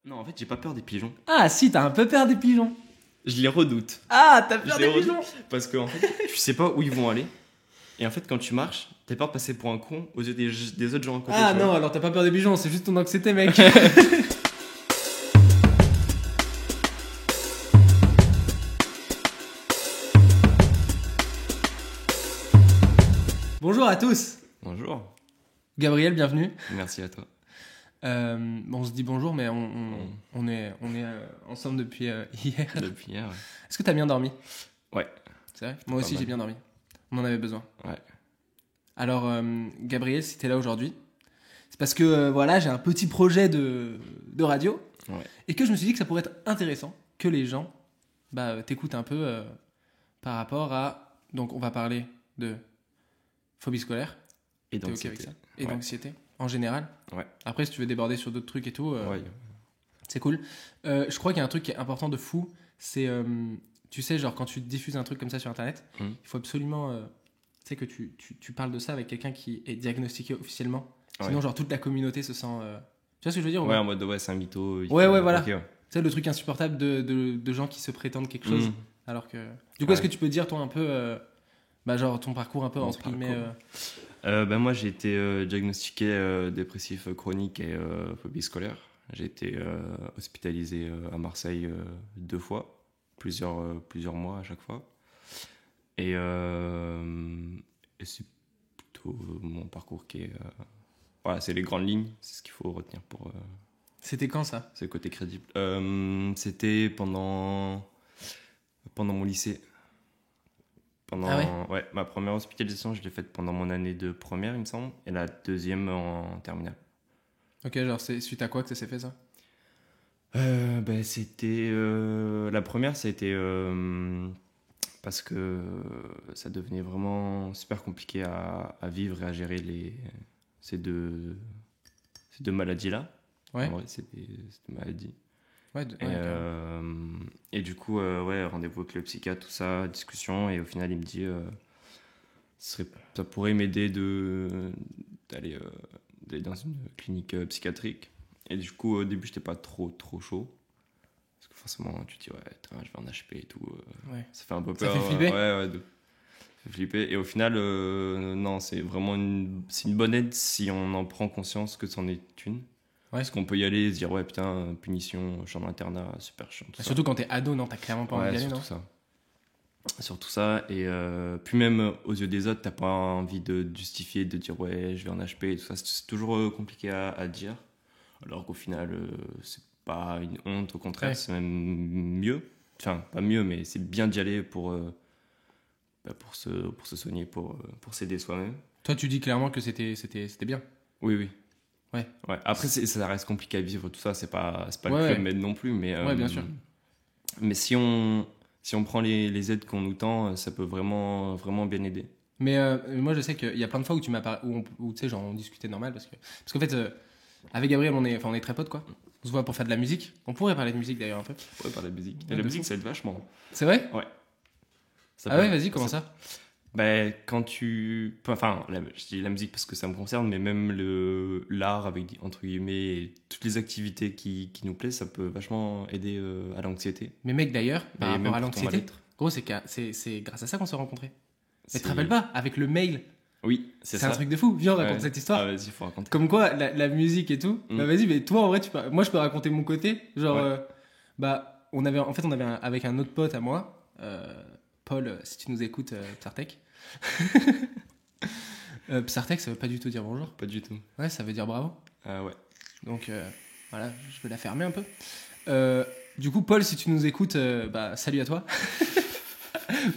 Non, en fait, j'ai pas peur des pigeons. Ah si, t'as un peu peur des pigeons. Je les redoute. Ah, t'as peur Je les des pigeons. redoute parce que en fait, tu sais pas où ils vont aller. Et en fait, quand tu marches, t'as peur de passer pour un con aux yeux des autres gens à côté. Ah tu non, vois. alors t'as pas peur des pigeons, c'est juste ton anxiété, mec. Bonjour à tous. Bonjour. Gabriel, bienvenue. Merci à toi. Bon, on se dit bonjour, mais on est ensemble depuis hier. Depuis hier. Ouais. Est-ce que t'as bien dormi? Ouais. C'est vrai? Moi aussi, mal. j'ai bien dormi. On en avait besoin. Ouais. Alors, Gabriel, si t'es là aujourd'hui, c'est parce que voilà, j'ai un petit projet de radio Ouais. et que je me suis dit que ça pourrait être intéressant que les gens t'écoutent un peu par rapport à. Donc, on va parler de phobie scolaire. Et T'es donc, ok avec ça? Et ouais. d'anxiété en général. Ouais. Après, si tu veux déborder sur d'autres trucs et tout, Ouais. c'est cool. Je crois qu'il y a un truc qui est important de fou, c'est, tu sais, genre quand tu diffuses un truc comme ça sur Internet, il faut absolument, tu sais, que tu parles de ça avec quelqu'un qui est diagnostiqué officiellement. Sinon, Ouais. genre toute la communauté se sent... Tu vois ce que je veux dire? ou Ouais, pas en mode ouais, c'est un mytho. Ouais, voilà. Ok, ouais. Tu sais, le truc insupportable de gens qui se prétendent quelque chose, Mm. alors que... Du coup, est-ce Ouais. que tu peux dire, toi, un peu, genre ton parcours un peu, Mon entre guillemets... Ben moi, j'ai été diagnostiqué dépressif chronique et phobie scolaire. J'ai été hospitalisé à Marseille 2 fois, plusieurs mois à chaque fois. Et c'est plutôt mon parcours qui est... voilà, c'est les grandes lignes, c'est ce qu'il faut retenir pour... C'était quand, ça? c'est le côté crédible. C'était pendant mon lycée. Ah Ouais, ma première hospitalisation, je l'ai faite pendant mon année de première, il me semble, et la deuxième en terminale. Ok, genre c'est suite à quoi que ça s'est fait, ça? C'était la première, c'était parce que ça devenait vraiment super compliqué à vivre et à gérer ces deux maladies-là. Ouais. En vrai, c'est des maladies. Ouais, Et du coup, ouais, rendez-vous avec le psychiatre, tout ça, discussion, et au final, il me dit ça pourrait m'aider d'aller dans une clinique psychiatrique. Et du coup, au début, j'étais pas trop chaud. Parce que forcément, tu te dis, ouais, je vais en HP et tout. ouais. Ça fait un peu Ça peur. fait flipper. Ouais, ça fait flipper. Et au final, non, c'est vraiment c'est une bonne aide si on en prend conscience que c'en est une. Ouais. Parce qu'on peut y aller et se dire, ouais, putain, punition, chambre d'internat, super chiant. Tout ça. Surtout quand t'es ado, non, t'as clairement pas envie Ouais, d'y aller, surtout non? ça. Surtout ça. Et puis même aux yeux des autres, t'as pas envie de justifier, de dire, ouais, je vais en HP et tout ça. C'est toujours compliqué à dire. Alors qu'au final, c'est pas une honte, au contraire, Ouais. c'est même mieux. Enfin, pas mieux, mais c'est bien d'y aller pour se soigner, pour s'aider soi-même. Toi, tu dis clairement que c'était bien. Oui. Ouais. Après, ça reste compliqué à vivre, tout ça. C'est pas Ouais, le Club ouais. Med non plus. Mais, Ouais, bien sûr. Mais si on prend les aides qu'on nous tend, ça peut vraiment, vraiment bien aider. Mais moi, je sais qu'il y a plein de fois où tu m'as parlé, où tu sais, genre, on discutait normal parce qu'en fait, avec Gabriel, on est très potes, quoi. On se voit pour faire de la musique. On pourrait parler de musique d'ailleurs un peu. Ouais, par la musique. Ouais, Et la de musique, fou. ça aide vachement. C'est vrai? Ouais. Ah ouais, vas-y, comment ça? Ben, quand tu... Enfin, je dis la musique parce que ça me concerne, mais même l'art, avec entre guillemets, et toutes les activités qui nous plaisent, ça peut vachement aider à l'anxiété. Mais mec, d'ailleurs, par Et rapport même à pour ton l'anxiété, mal-être. gros, c'est grâce à ça qu'on s'est rencontrés. Mais tu C'est- te rappelles pas? Avec le mail. Oui, c'est ça. C'est un truc de fou. Viens, on raconte Ouais. cette histoire. Ah, vas-y, faut raconter. Comme quoi, la musique et tout. Bah vas-y, mais toi en vrai, moi je peux raconter mon côté. Genre, Ouais. on avait avec un autre pote à moi, Paul, si tu nous écoutes, Psartek. Psartek, ça veut pas du tout dire bonjour. Pas du tout. Ouais, ça veut dire bravo. Ah ouais. Donc voilà, je vais la fermer un peu. Du coup, Paul, si tu nous écoutes, salut à toi.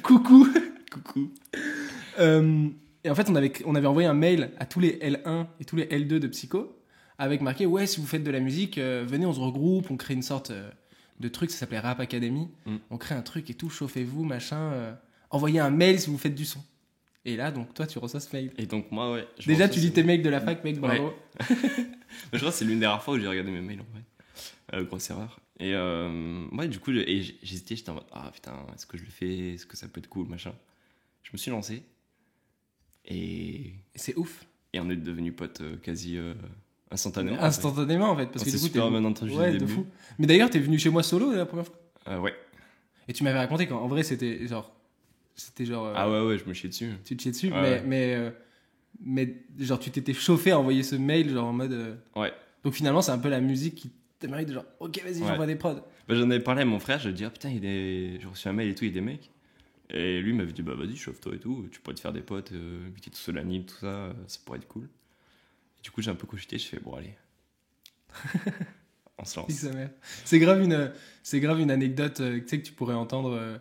Coucou. Coucou. Et en fait, on avait envoyé un mail à tous les L1 et tous les L2 de Psycho avec marqué ouais, si vous faites de la musique, venez, on se regroupe, on crée une sorte de truc, ça s'appelait Rap Academy. On crée un truc et tout, chauffez-vous, machin. Envoyez un mail si vous faites du son. Et là, donc toi, tu reçois ce mail. Et donc, moi, ouais. Déjà, tu lis tes mails de la fac, mec, bravo. Je crois que c'est l'une des rares fois où j'ai regardé mes mails, en vrai. Grosse erreur. Et ouais, du coup, j'hésitais, j'étais en mode, ah putain, est-ce que je le fais? Est-ce que ça peut être cool, machin? Je me suis lancé. Et C'est ouf. on est devenus potes quasi Instantanément. Instantanément, en fait. Parce On que s'est du coup, super bien entendu ouais, dès le de début. fou. Mais d'ailleurs, t'es venu chez moi solo la première fois. Ouais. Et tu m'avais raconté qu'en vrai, c'était genre. C'était genre. Ah ouais, je me chiais dessus. Tu te chiais dessus, Ouais, mais genre, tu t'étais chauffé à envoyer ce mail, genre en mode. Ouais. Donc finalement, c'est un peu la musique qui t'aimerait de genre, ok, vas-y, Ouais. j'envoie des prods. Bah, j'en avais parlé à mon frère, je lui ai dit, ah putain, j'ai reçu un mail et tout, il y a des mecs. Et lui m'avait dit, bah vas-y, chauffe-toi et tout, tu pourrais te faire des potes, qui tout seul à Nîmes, tout ça, ça pourrait être cool. Et du coup, j'ai un peu cogité, je fais, bon, allez. On se lance. Nique sa mère. C'est grave une anecdote tu sais, que tu pourrais entendre.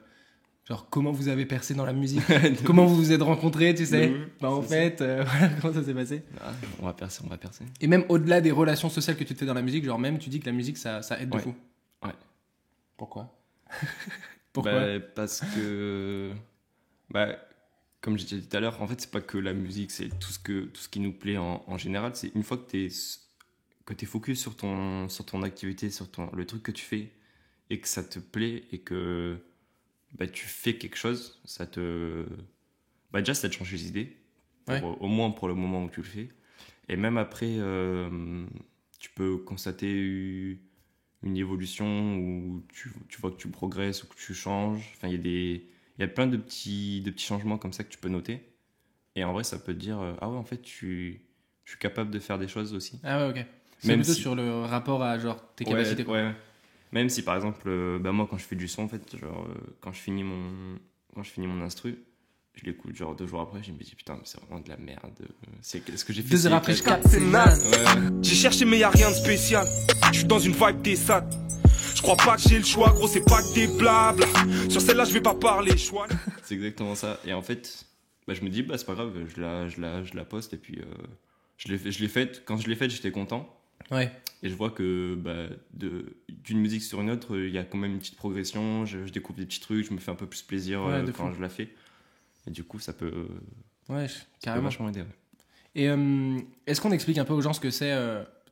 Genre, comment vous avez percé dans la musique. Comment vous vous êtes rencontrés, tu sais. Bah, en fait, voilà comment ça s'est passé. Ah, on va percer. Et même au-delà des relations sociales que tu te fais dans la musique, genre même tu dis que la musique ça aide de Ouais. fou. Ouais. Pourquoi Pourquoi Bah, parce que, bah, comme j'ai dit tout à l'heure, en fait, c'est pas que la musique, c'est tout ce qui nous plaît en général. C'est une fois que t'es focus sur ton activité, le truc que tu fais, et que ça te plaît, et que bah, tu fais quelque chose, bah, déjà, ça te change les idées, au moins pour le moment où tu le fais. Et même après, tu peux constater une évolution où tu vois que tu progresses ou que tu changes. Enfin, il y a plein de petits changements comme ça que tu peux noter. Et en vrai, ça peut te dire, ah ouais, en fait, je suis capable de faire des choses aussi. Ah ouais, ok. C'est Même plutôt si- sur le rapport à genre tes capacités. Quoi. Ouais. Même si par exemple, bah moi quand je fais du son, en fait, genre, quand je finis mon instru, je l'écoute genre 2 jours après, je me dis putain, mais c'est vraiment de la merde. Ce que j'ai fait. 2 heures après, je éclaté. capte, c'est naze. Ouais. J'ai cherché mais y'a rien de spécial. Je suis dans une vibe des SAT. Je crois pas que j'ai le choix, gros, c'est pas que des blabla. Sur celle-là, je vais pas parler, choix. C'est exactement ça. Et en fait, bah, je me dis, bah, c'est pas grave, je la poste et puis je l'ai faite. Quand je l'ai faite, j'étais content. Ouais. Et je vois que bah, d'une musique sur une autre, il y a quand même une petite progression. Je découvre des petits trucs, je me fais un peu plus plaisir Ouais, de quand fou. je la fais. Et du coup, ça peut Carrément. vachement aider. Ouais. Et est-ce qu'on explique un peu aux gens ce que c'est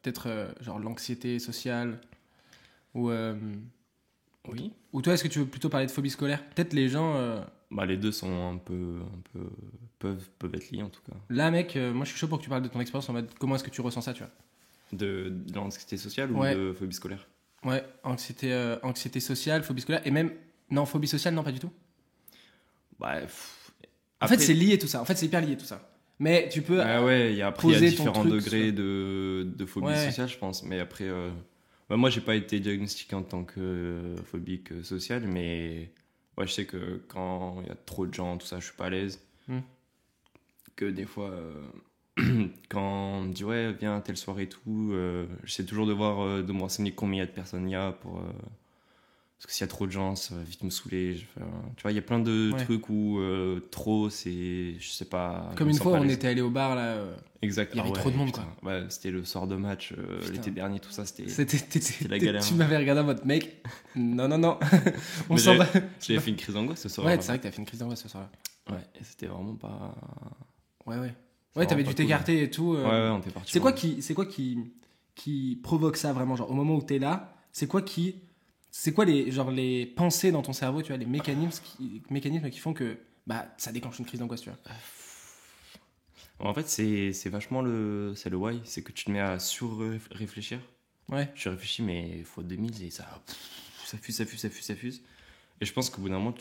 peut-être genre l'anxiété sociale ou Oui. ou toi est-ce que tu veux plutôt parler de phobie scolaire? Peut-être les gens Bah, les deux sont un peu peuvent être liés en tout cas. là mec, moi je suis chaud pour que tu parles de ton expérience en mode comment est-ce que tu ressens ça, tu vois? De l'anxiété sociale ou Ouais. de phobie scolaire? Ouais, anxiété sociale, phobie scolaire et même non, phobie sociale non pas du tout. Bah, En fait, c'est lié tout ça. En fait, c'est hyper lié tout ça. Mais tu peux ouais, il y a poser ton différents truc degrés de phobie Ouais. sociale, je pense. Mais après, bah, moi, j'ai pas été diagnostiqué en tant que phobique sociale, mais ouais, je sais que quand il y a trop de gens, tout ça, je suis pas à l'aise. Que des fois, quand on me dit ouais, viens à telle soirée et tout, j'essaie toujours de me renseigner combien il y a de personnes il y a pour. Parce que s'il y a trop de gens, ça va vite me saouler. Tu vois, il y a plein de Ouais. trucs où trop, c'est. Je sais pas. comme je me une sens fois pas à on l'aise. était allé au bar là Exact. il y avait Ah trop de monde, putain. Ouais, c'était le soir de match Putain. l'été dernier, tout ça, c'était la tu galère. m'avais regardé en mode mec. Non on Mais s'en va. J'avais fait une crise d'angoisse ce soir. Ouais, c'est vrai que t'as fait une crise d'angoisse ce soir-là. Ouais, et c'était vraiment pas. Ouais. Ouais, vraiment t'avais pas dû cool. t'écarter et tout. Ouais, on était parti. C'est quoi qui provoque ça vraiment, genre au moment où t'es là, c'est quoi les pensées dans ton cerveau, tu vois, les mécanismes qui font que bah ça déclenche une crise d'angoisse, tu vois. En fait, c'est vachement c'est le why, c'est que tu te mets à sur-réfléchir. Ouais. Tu réfléchis, mais fois 2000 et ça fuse. Et je pense qu'au bout d'un moment,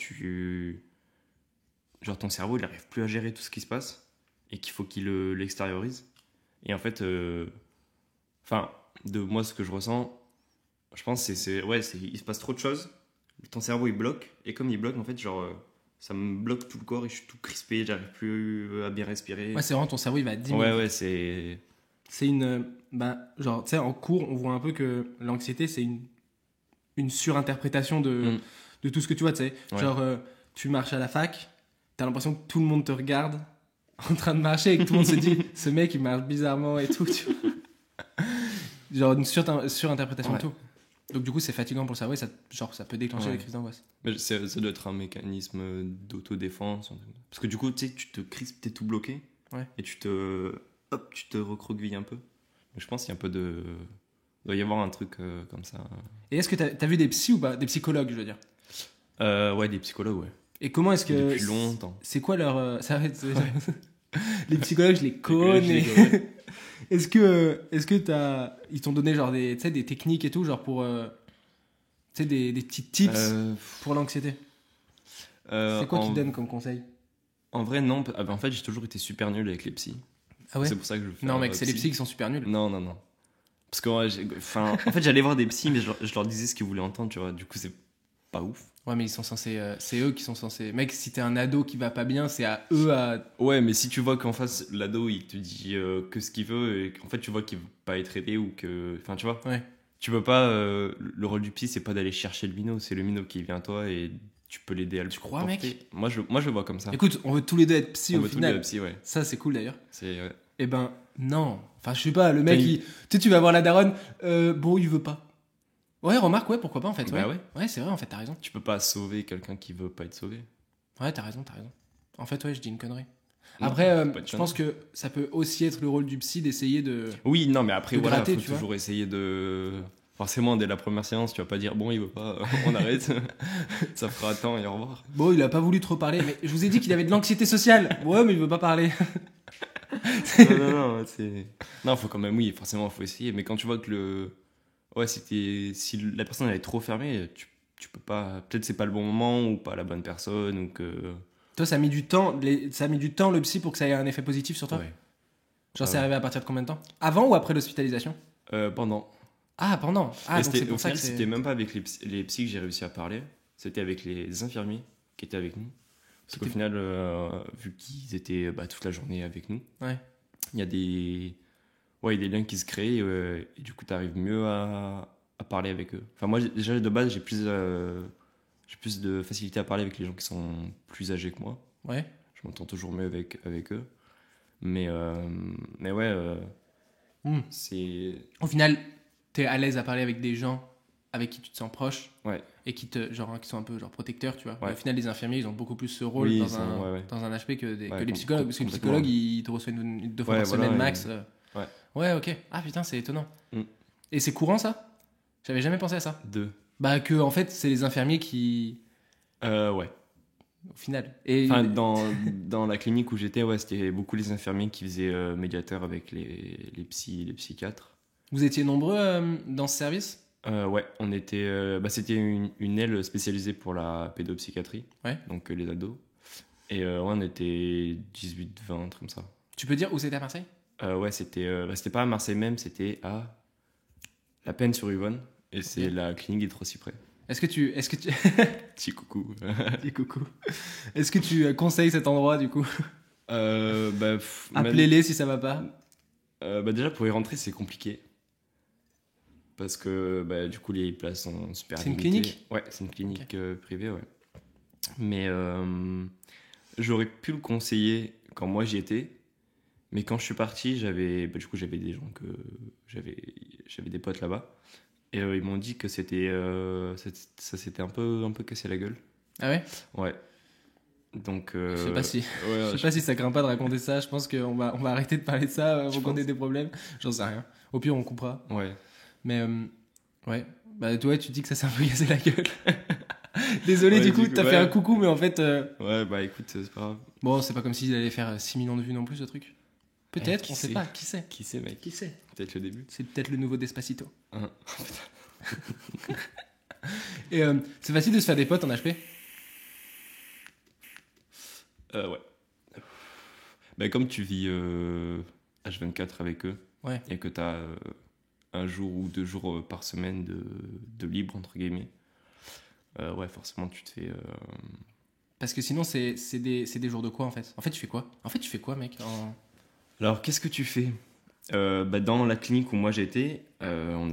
genre ton cerveau, il n'arrive plus à gérer tout ce qui se passe et qu'il faut qu'il l'extériorise. Et en fait, enfin, de moi, ce que je ressens, je pense il se passe trop de choses. Ton cerveau, il bloque. Et comme il bloque, en fait, genre, ça me bloque tout le corps et je suis tout crispé, j'arrive plus à bien respirer. Ouais, c'est vraiment ton cerveau, il va diminuer. Ouais, c'est... C'est une genre tu sais en cours, on voit un peu que l'anxiété c'est une surinterprétation de tout ce que tu vois, tu sais. Ouais. Genre tu marches à la fac, t'as l'impression que tout le monde te regarde en train de marcher et que tout le monde se dit ce mec il marche bizarrement et tout, tu vois. Genre une surinterprétation Ouais. de tout. Donc du coup c'est fatigant pour le cerveau et ça peut déclencher Ouais. des crises d'angoisse. Mais ça doit être un mécanisme d'autodéfense. Parce que du coup, tu sais, tu te crispes, t'es tout bloqué. Ouais. Et tu te recroquevilles un peu. Mais je pense qu'il y a un peu de... Il doit y avoir un truc comme ça. Et est-ce que t'as vu des psys ou pas, des psychologues je veux dire? Ouais, des psychologues, ouais. Et comment est-ce que Depuis longtemps. c'est quoi leur ça va être- les psychologues je les connais. Est-ce que ils t'ont donné genre des, tu sais, des techniques et tout, genre pour, tu sais, des petits tips pour l'anxiété? C'est quoi qu'ils donnent comme conseil? En vrai, non. En fait, j'ai toujours été super nul avec les psys. Ah ouais? C'est pour ça que je veux faire Non, mec, c'est les psy. psys qui sont super nuls. Non. Parce que en fait, j'allais voir des psys, mais je leur disais ce qu'ils voulaient entendre, tu vois. Du coup, c'est pas ouf. Ouais, mais ils sont censés, c'est eux qui sont censés. Mec, si t'es un ado qui va pas bien, c'est à eux à. Ouais, mais si tu vois qu'en face, l'ado, il te dit que ce qu'il veut, et qu'en fait, tu vois qu'il veut pas être aidé ou que. Enfin, tu vois. Ouais. Tu peux pas. Le rôle du psy, c'est pas d'aller chercher le minot, c'est le minot qui vient à toi et tu peux l'aider à le Tu crois, porter. mec? Moi, je le vois comme ça. Écoute, on veut tous les deux être psy On au veut tous final. les psy, ouais. Ça, c'est cool d'ailleurs. C'est. Ouais. Eh ben, non. Enfin, je sais pas, le mec, Enfin, tu sais, tu vas voir la daronne, bon, il veut pas. Ouais, remarque, ouais, pourquoi pas en fait. Bah ouais. Ouais, c'est vrai, en fait, t'as raison. Tu peux pas sauver quelqu'un qui veut pas être sauvé. Ouais, t'as raison. En fait, ouais, je dis une connerie. Non, Après, c'est pas une je pense que ça peut aussi être le rôle du psy d'essayer de. Oui, non, mais après, de voilà, gratter, faut tu vois. toujours essayer de. Forcément, dès la première séance, tu vas pas dire bon, il veut pas, on arrête. Ça fera tant et au revoir. Bon, il a pas voulu trop parler, mais je vous ai dit qu'il avait de l'anxiété sociale. Ouais, mais il veut pas parler. Non, c'est. Non, faut quand même, oui, forcément, faut essayer. Mais quand tu vois que le. Ouais, si la personne elle est trop fermée, tu peux pas. Peut-être c'est pas le bon moment ou pas la bonne personne ou que. Toi, ça a mis du temps, ça a mis du temps le psy pour que ça ait un effet positif sur toi. Ouais. Genre, c'est Ouais. arrivé à partir de combien de temps? Avant ou après l'hospitalisation? Pendant. Ah, pendant. Ah, Et donc c'est au pour ça final, que c'est. c'était même pas avec les psys que j'ai réussi à parler, c'était avec les infirmiers qui étaient avec nous. Parce qu'au C'était- final, vu qu'ils étaient toute la journée avec nous, Ouais. il y a des liens qui se créent et du coup, tu arrives mieux à parler avec eux. Enfin, moi, déjà, de base, j'ai plus de facilité à parler avec les gens qui sont plus âgés que moi. Ouais. Je m'entends toujours mieux avec eux. Mais ouais, Hmm. c'est... Au final, t'es à l'aise à parler avec des gens avec qui tu te sens proche Ouais. et qui sont un peu genre protecteurs, tu vois. Ouais. Au final, les infirmiers, ils ont beaucoup plus ce rôle Oui, dans, ils sont- ouais. dans un aspect que Ouais, les psychologues. Parce que les complètement. psychologues, ils te reçoivent deux fois Ouais, par voilà, semaine et- max. Ouais. Ouais, ok. Ah putain, c'est étonnant. Mm. Et c'est courant ça? J'avais jamais pensé à ça. Deux. Bah, que en fait, c'est les infirmiers qui. Ouais. Au final. Et Enfin, dans la clinique où j'étais, ouais, c'était beaucoup les infirmiers qui faisaient médiateur avec les psys et les psychiatres. vous étiez nombreux dans ce service? Ouais, on était, c'était une aile spécialisée pour la pédopsychiatrie, Ouais. donc les ados. Et ouais, on était 18-20, un truc comme ça. Tu peux dire où c'était à Marseille? Ouais, c'était pas à Marseille même, c'était à La Penne-sur-Yvonne. Et c'est la clinique des Trois-Cyprès. Est-ce que tu. Petit coucou. Dis coucou. Est-ce que tu conseilles cet endroit du coup? Même- Appelez-les si ça va pas. déjà, pour y rentrer, c'est compliqué. Parce que du coup, les places sont super C'est une limitées. clinique? Ouais, c'est une clinique privée, ouais. Mais j'aurais pu le conseiller quand moi j'y étais. Mais quand je suis parti, j'avais des gens que. J'avais des potes là-bas. Et ils m'ont dit que ça s'était un peu cassé la gueule. Ah ouais? Ouais. Donc. Je sais pas si. Ouais, Je sais pas si ça craint pas de raconter ça. Je pense qu'on va arrêter de parler de ça avant Tu qu'on ait penses? des problèmes. J'en sais rien. Au pire, on coupera. Ouais. Mais ouais. Bah toi, tu dis que ça s'est un peu cassé la gueule. Désolé, Ouais, du coup, du coup, t'as ouais. fait un coucou, mais en fait. Ouais, écoute, c'est pas grave. Bon, c'est pas comme s'il allait faire 6 millions de vues non plus, ce truc. Peut-être, qui on sait sait pas. Qui sait? Qui sait, mec? Qui sait? Peut-être le début. C'est peut-être le nouveau Despacito. Hein. Et c'est facile de se faire des potes en HP? Ouais. Comme tu vis H24 avec eux, Ouais. et que tu as un jour ou 2 jours par semaine de libre, entre guillemets, ouais, forcément, tu te fais... Parce que sinon, c'est des jours de quoi en fait? En fait, tu fais quoi? Mec? Alors, qu'est-ce que tu fais? Dans la clinique où moi j'étais, on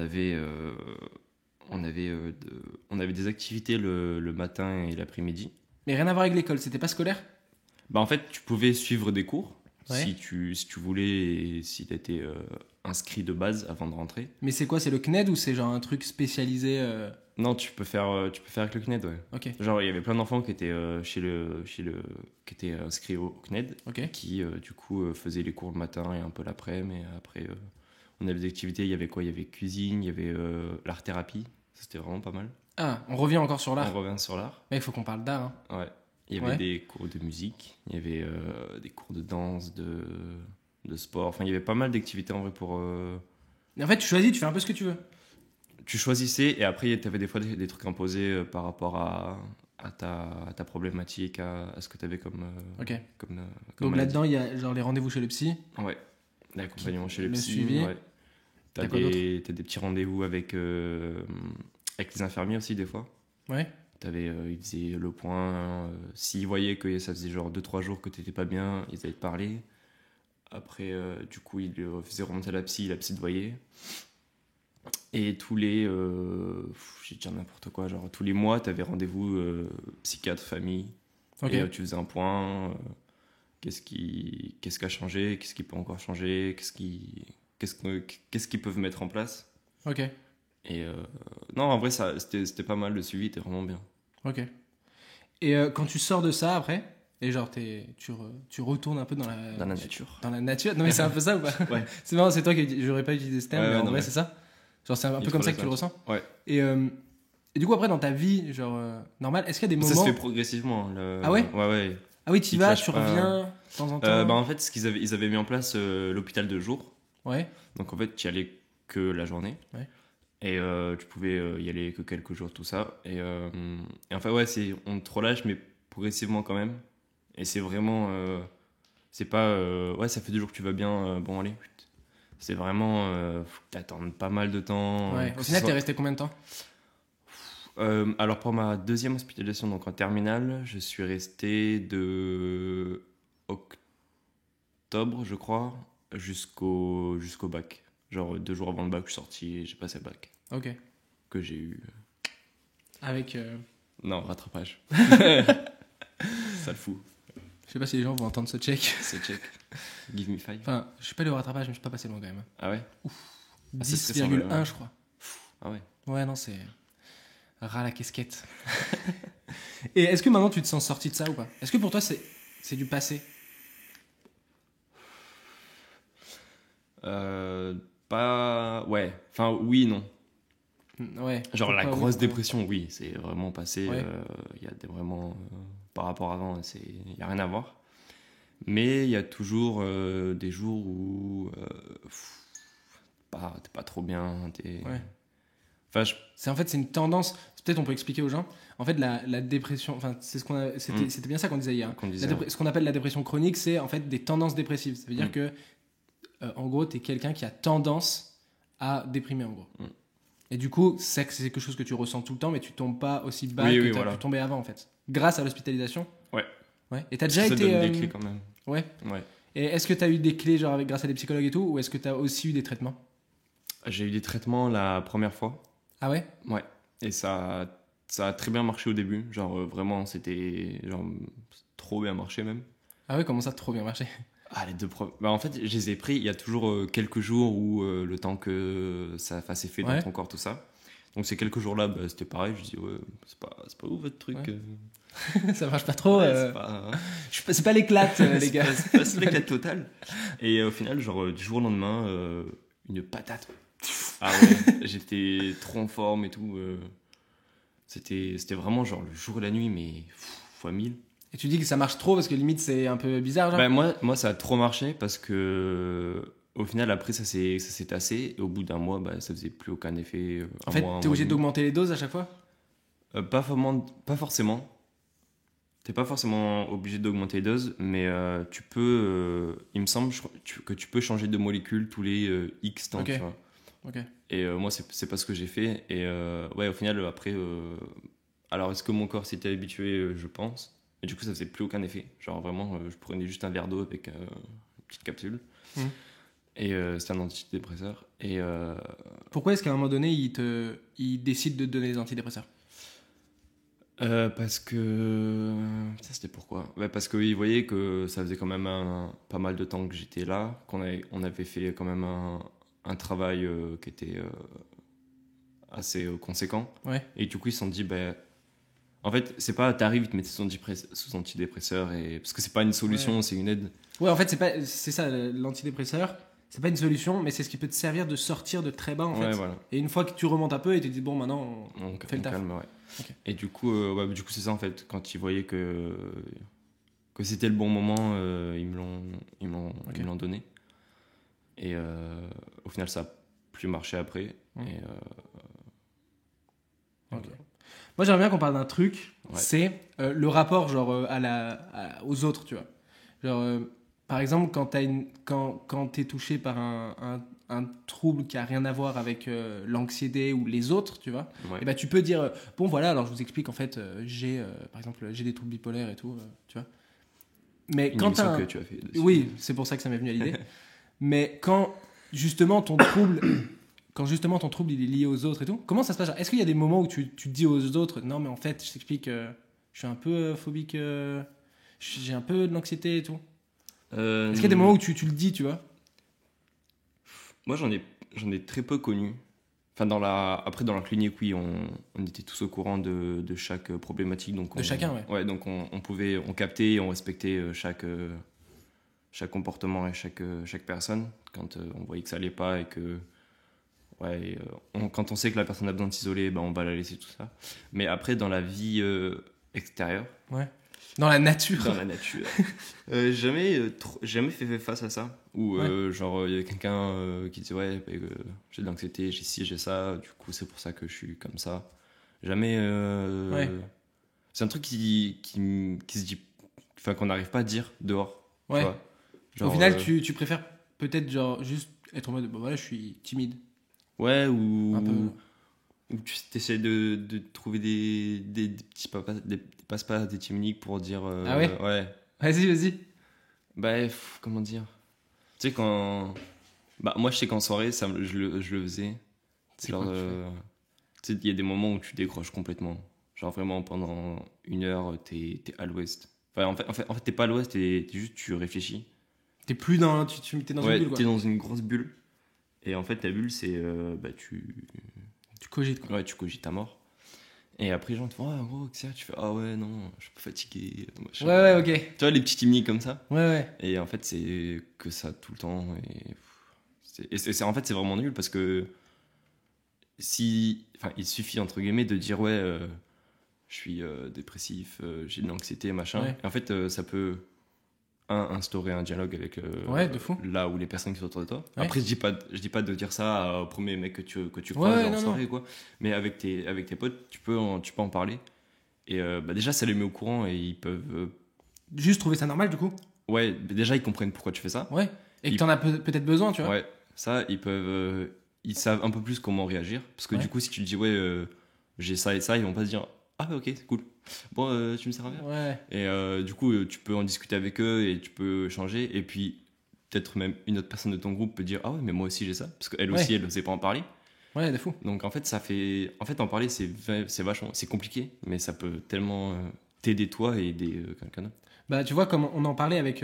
avait des activités le matin et l'après-midi. Mais rien à voir avec l'école, c'était pas scolaire? En fait, tu pouvais suivre des cours Ouais. si tu voulais et si tu étais inscrit de base avant de rentrer. Mais c'est quoi? C'est le CNED ou c'est genre un truc spécialisé Non, tu peux faire avec le CNED, ouais. Ok, Genre, il y avait plein d'enfants qui étaient qui étaient inscrits au CNED, ok. qui du coup faisaient les cours le matin et un peu l'après-midi. Et après, on avait des activités. Il y avait quoi? Il y avait cuisine, il y avait l'art-thérapie. C'était vraiment pas mal. Ah, on revient encore sur l'art. On revient sur l'art. Mec, faut qu'on parle d'art. Hein. Ouais. Il y avait Ouais. des cours de musique, il y avait des cours de danse, de sport. Enfin, il y avait pas mal d'activités en vrai pour. Et en fait, tu choisis, tu fais un peu ce que tu veux. Tu choisissais et après, tu avais des fois des trucs imposés par rapport à ta problématique, à ce que tu avais comme. Ok. comme Donc maladie. là-dedans, il y a genre les rendez-vous chez le psy. Ouais. L'accompagnement chez le Le psy. suivi. Ouais. T'as T'as quoi d'autre des petits rendez-vous avec les infirmiers aussi, des fois. Ouais. Ils faisaient le point. S'ils voyaient que ça faisait genre 2-3 jours que t'étais pas bien, ils allaient te parler. Après, du coup, ils le faisaient remonter à la psy te voyait. Et tous les. Je vais dire n'importe quoi, genre tous les mois, t'avais rendez-vous psychiatre, famille. Ok. Et tu faisais un point. Qu'est-ce qui a changé, qu'est-ce qui peut encore changer, qu'est-ce qu'ils peuvent mettre en place. Ok. Et non, en vrai, c'était pas mal, le suivi était vraiment bien. Ok. Et quand tu sors de ça après, et genre tu retournes un peu dans la nature. Dans la nature. Non mais c'est un peu ça ou pas? Ouais. C'est marrant, c'est toi qui j'aurais pas utilisé ce terme, Ouais, mais ouais, en non, vrai mais- c'est ça. Genre c'est un peu comme ça que tu le ressens. Ouais. Et du coup après dans ta vie genre normale, est-ce qu'il y a des Ça moments? se fait progressivement. Ah ouais? Ouais. Ah oui, tu y Ils vas, te tu lâchent pas. reviens de temps en temps. En fait, ils avaient mis en place l'hôpital de jour. Ouais. Donc en fait, tu y allais que la journée. Ouais. Et tu pouvais y aller que quelques jours, tout ça. Et en fait, ouais, on te relâche, mais progressivement quand même. Et c'est vraiment. C'est pas. Ouais, ça fait 2 jours que tu vas bien, bon, allez. C'est vraiment. Faut que t'attendes pas mal de temps. Ouais. que Au ce final, soit- t'es resté combien de temps? Alors pour ma deuxième hospitalisation, donc en terminale, je suis resté de octobre, je crois, jusqu'au bac. Genre 2 jours avant le bac, je suis sorti et j'ai passé le bac. Ok. Que j'ai eu. Avec. Non, rattrapage. Ça le fout. Je sais pas si les gens vont entendre ce check. C'est check. Give me 5. Enfin, je suis pas allé au rattrapage, mais je suis pas passé loin quand même. Ah ouais? c'est 10,1 stressant, ouais. je crois. Ah ouais. Ouais, non, c'est. Ras la casquette. Et est-ce que maintenant tu te sens sorti de ça ou pas? Est-ce que pour toi c'est du passé? Pas. Ouais. Enfin, oui, non. Ouais. Genre la Pourquoi, grosse oui, dépression, oui, c'est vraiment passé. Ouais. Il y a vraiment. Par rapport à avant, il n'y a rien à voir. Mais il y a toujours des jours où. T'es pas trop bien. Ouais. Enfin, En fait, c'est une tendance. Peut-être on peut expliquer aux gens. En fait, la dépression. Enfin, c'est ce qu'on a. C'était bien ça qu'on disait hier. qu'on disait, Ce qu'on appelle la dépression chronique, c'est en fait des tendances dépressives. Ça veut dire Mm. que, en gros, t'es quelqu'un qui a tendance à déprimer, en gros. Mm. Et du coup, c'est quelque chose que tu ressens tout le temps, mais tu tombes pas aussi bas Oui, que oui, tu as voilà. pu tomber avant, en fait. Grâce à l'hospitalisation. Ouais. Ouais. Et t'as ça déjà été. donne des clés quand même. Ouais. Ouais. Et est-ce que t'as eu des clés, genre grâce à des psychologues et tout, ou est-ce que t'as aussi eu des traitements? J'ai eu des traitements la première fois. Ah ouais? Ouais. Et ça a très bien marché au début. Genre vraiment, c'était genre trop bien marché même. Ah ouais, comment ça, trop bien marché? Ah, les 2 premiers. Bah, en fait, je les ai pris. Il y a toujours quelques jours où le temps que ça fasse effet Ouais. dans ton corps, tout ça. Donc ces quelques jours-là, bah, c'était pareil. Je dis, ouais, c'est pas ouf votre truc. Ouais. Ça marche pas trop. Ouais, c'est pas. C'est pas l'éclate, les C'est gars. pas- c'est pas ce l'éclat total. Et au final, genre, du jour au lendemain, une patate. Ah ouais, j'étais trop en forme et tout. C'était vraiment genre le jour et la nuit, mais fois 1000. Et tu dis que ça marche trop parce que limite c'est un peu bizarre, genre. Bah, moi, ça a trop marché parce que au final, après, ça s'est tassé. Et au bout d'un mois, bah, ça faisait plus aucun effet. En fait, t'es obligé d'augmenter les doses à chaque fois? Pas forcément. T'es pas forcément obligé d'augmenter les doses, mais tu peux. Il me semble que tu peux changer de molécule tous les X temps. Ok. Tu vois. Ok. Et moi, c'est pas ce que j'ai fait. Et ouais, au final, après. Alors, est-ce que mon corps s'était habitué? Je pense. Et du coup, ça faisait plus aucun effet. Genre, vraiment, je prenais juste un verre d'eau avec une petite capsule. Mhm. Et c'était un antidépresseur. Et. Pourquoi est-ce qu'à un moment donné, il décide de te donner des antidépresseurs? Parce que. Ça, c'était pourquoi? Ouais, parce qu'il voyait que ça faisait quand même pas mal de temps que j'étais là, on avait fait quand même un travail qui était assez conséquent. Ouais. Et du coup, ils se sont dit, bah, en fait, c'est pas t'arrives, ils te mettent sous antidépresseur, parce que c'est pas une solution, c'est une aide. Ouais, en fait, c'est ça, l'antidépresseur. C'est pas une solution, mais c'est ce qui peut te servir de sortir de très bas, en Ouais, fait. voilà. Et une fois que tu remontes un peu et tu te dis, bon, maintenant, On fait le taf. calme, ouais. Ok. Et du coup, c'est ça en fait. Quand ils voyaient que c'était le bon moment, ils me l'ont donné. Et au final, ça a plus marché après. Et, Ok. Moi, j'aimerais bien qu'on parle d'un truc, Ouais. c'est le rapport genre aux autres, tu vois. Genre, par exemple, quand t'es touché par un trouble qui a rien à voir avec l'anxiété ou les autres, tu vois, ouais. et bah tu peux dire bon voilà, alors je vous explique en fait, par exemple j'ai des troubles bipolaires et tout, tu vois. Mais Une quand émission t'as que tu as fait dessus. oui, c'est pour ça que ça m'est venu à l'idée. Mais quand justement ton trouble il est lié aux autres et tout, comment ça se passe? Genre, est-ce qu'il y a des moments où tu te dis aux autres, non mais en fait, je t'explique, je suis un peu phobique, j'ai un peu de l'anxiété et tout. Est-ce qu'il y a des moments où tu le dis, tu vois? Moi, j'en ai très peu connu. Enfin, après, dans la clinique, oui, on était tous au courant de chaque problématique. Donc De chacun, ouais. Ouais, donc on captait et on respectait chaque comportement et chaque personne. Quand on voyait que ça allait pas et que. Ouais, quand on sait que la personne a besoin de s'isoler, ben, on va la laisser tout ça. Mais après, dans la vie extérieure, Ouais. Dans la nature. dans la nature, jamais fait face à ça. Ou genre, il y a quelqu'un qui dit ouais, j'ai de l'anxiété, j'ai ci, j'ai ça, du coup, c'est pour ça que je suis comme ça. Jamais. Ouais. C'est un truc qui se dit. Enfin, qu'on n'arrive pas à dire dehors. tu Ouais. vois. Genre, Au final, tu préfères peut-être genre juste être en mode, bah voilà, je suis timide. Ouais, Un peu. ou tu essaies de trouver des petits des passe-pas, des petits uniques pour dire. Ah ouais. Ouais. Vas-y. Bah, comment dire. Tu sais, quand. Bah, moi, je sais qu'en soirée, je le faisais. C'est Genre, quoi que tu fais tu sais, il y a des moments où tu décroches complètement. Genre, vraiment, pendant 1 heure, t'es à l'ouest. Enfin, en fait, t'es pas à l'ouest, tu réfléchis. T'es plus dans, t'es dans Ouais, une bulle, quoi. t'es dans une grosse bulle. Et en fait, ta bulle, c'est. Bah, Tu cogites, quoi. ouais, tu cogites à mort. Et après, les gens te font, ah, gros, qu'est-ce que tu fais? Ah ouais, non, je suis pas fatigué. Machin. Ouais, ok. Tu vois, les petits timniques comme ça. Ouais. Et en fait, c'est que ça tout le temps. En fait, c'est vraiment nul parce que enfin, il suffit, entre guillemets, de dire, ouais, je suis dépressif, j'ai de l'anxiété, machin. Ouais. Et en fait, ça peut, instaurer un dialogue avec Ouais, de fou. là où les personnes qui sont autour de toi. Ouais. Après, je dis pas de dire ça au premier mec que tu croises en non, soirée, quoi. Mais avec tes potes, tu peux en parler. Et bah, déjà, ça les met au courant et ils peuvent. Juste trouver ça normal, du coup. Ouais, déjà, ils comprennent pourquoi tu fais ça. Ouais. Et que Ils- t'en as peut-être besoin, tu vois. Ouais, ça, ils peuvent. Ils savent un peu plus comment réagir. Parce que Ouais. du coup, si tu le dis, ouais, j'ai ça et ça, ils vont pas se dire, ah, ok, c'est cool. Bon, tu me sers un verre. Ouais. Et du coup, tu peux en discuter avec eux et tu peux échanger. Et puis, peut-être même une autre personne de ton groupe peut dire, ah ouais, mais moi aussi j'ai ça. Parce qu'elle aussi, elle ne sait pas en parler. Ouais, de fou. Donc en fait, en parler, c'est vachement. C'est compliqué, mais ça peut tellement t'aider toi et aider quelqu'un d'autre. Bah, tu vois, comme on en parlait avec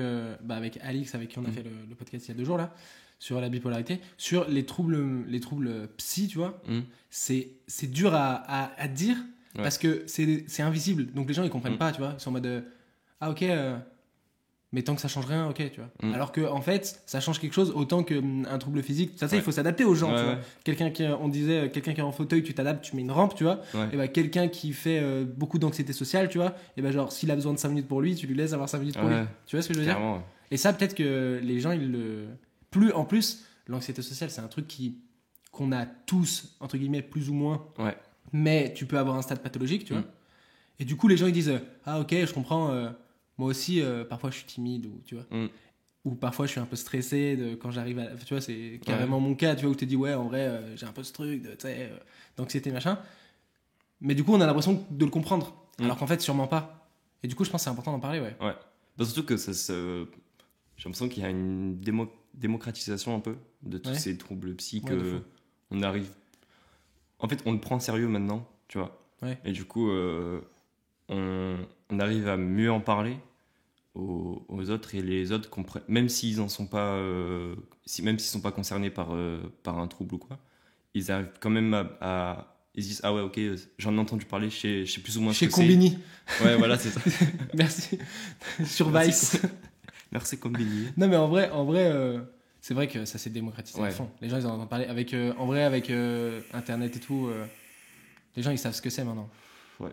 Alix, avec qui on a fait le podcast il y a 2 jours, là, sur la bipolarité, sur les troubles psy, tu vois, c'est dur à dire parce que c'est invisible. Donc les gens, ils comprennent pas, tu vois. Ils sont en mode, ah ok, mais tant que ça change rien, ok, tu vois. Alors que en fait, ça change quelque chose autant qu'un trouble physique. Ça, il faut s'adapter aux gens, tu vois. Quelqu'un qui est en fauteuil, tu t'adaptes, tu mets une rampe, tu vois. Et bah, quelqu'un qui fait beaucoup d'anxiété sociale, tu vois, et bah, genre, s'il a besoin de 5 minutes pour lui, tu lui laisses avoir 5 minutes pour lui. Tu vois ce que je veux dire? Clairement, ouais. Et ça, peut-être que les gens, en plus, l'anxiété sociale, c'est un truc qu'on a tous, entre guillemets, plus ou moins. Ouais. Mais tu peux avoir un stade pathologique, tu vois. Et du coup, les gens, ils disent, ah ok, je comprends, moi aussi, parfois je suis timide, ou tu vois. Ou parfois je suis un peu stressé quand j'arrive à. Tu vois, c'est carrément mon cas, tu vois, où tu te dis, ouais, en vrai, j'ai un peu ce truc d'anxiété, machin. Mais du coup, on a l'impression de le comprendre. Alors qu'en fait, sûrement pas. Et du coup, je pense que c'est important d'en parler, ouais. Ouais. Bah, surtout que j'ai l'impression qu'il y a une démocratisation un peu de tous ces troubles psy que on arrive. En fait, on le prend sérieux maintenant, tu vois. Ouais. Et du coup, on arrive à mieux en parler aux autres, et les autres comprennent, même s'ils en sont pas, même s'ils sont pas concernés par un trouble ou quoi, ils arrivent quand même ils se disent, ah ouais, ok, j'en ai entendu parler, je sais plus ou moins Chez ce que Combini. c'est. Ouais, voilà, c'est ça. Merci. Sur Merci. Vice. Merci Combini. Non, mais en vrai, c'est vrai que ça s'est démocratisé à fond. Les gens, ils en entendent parler. En vrai, avec Internet et tout, les gens, ils savent ce que c'est maintenant. Ouais.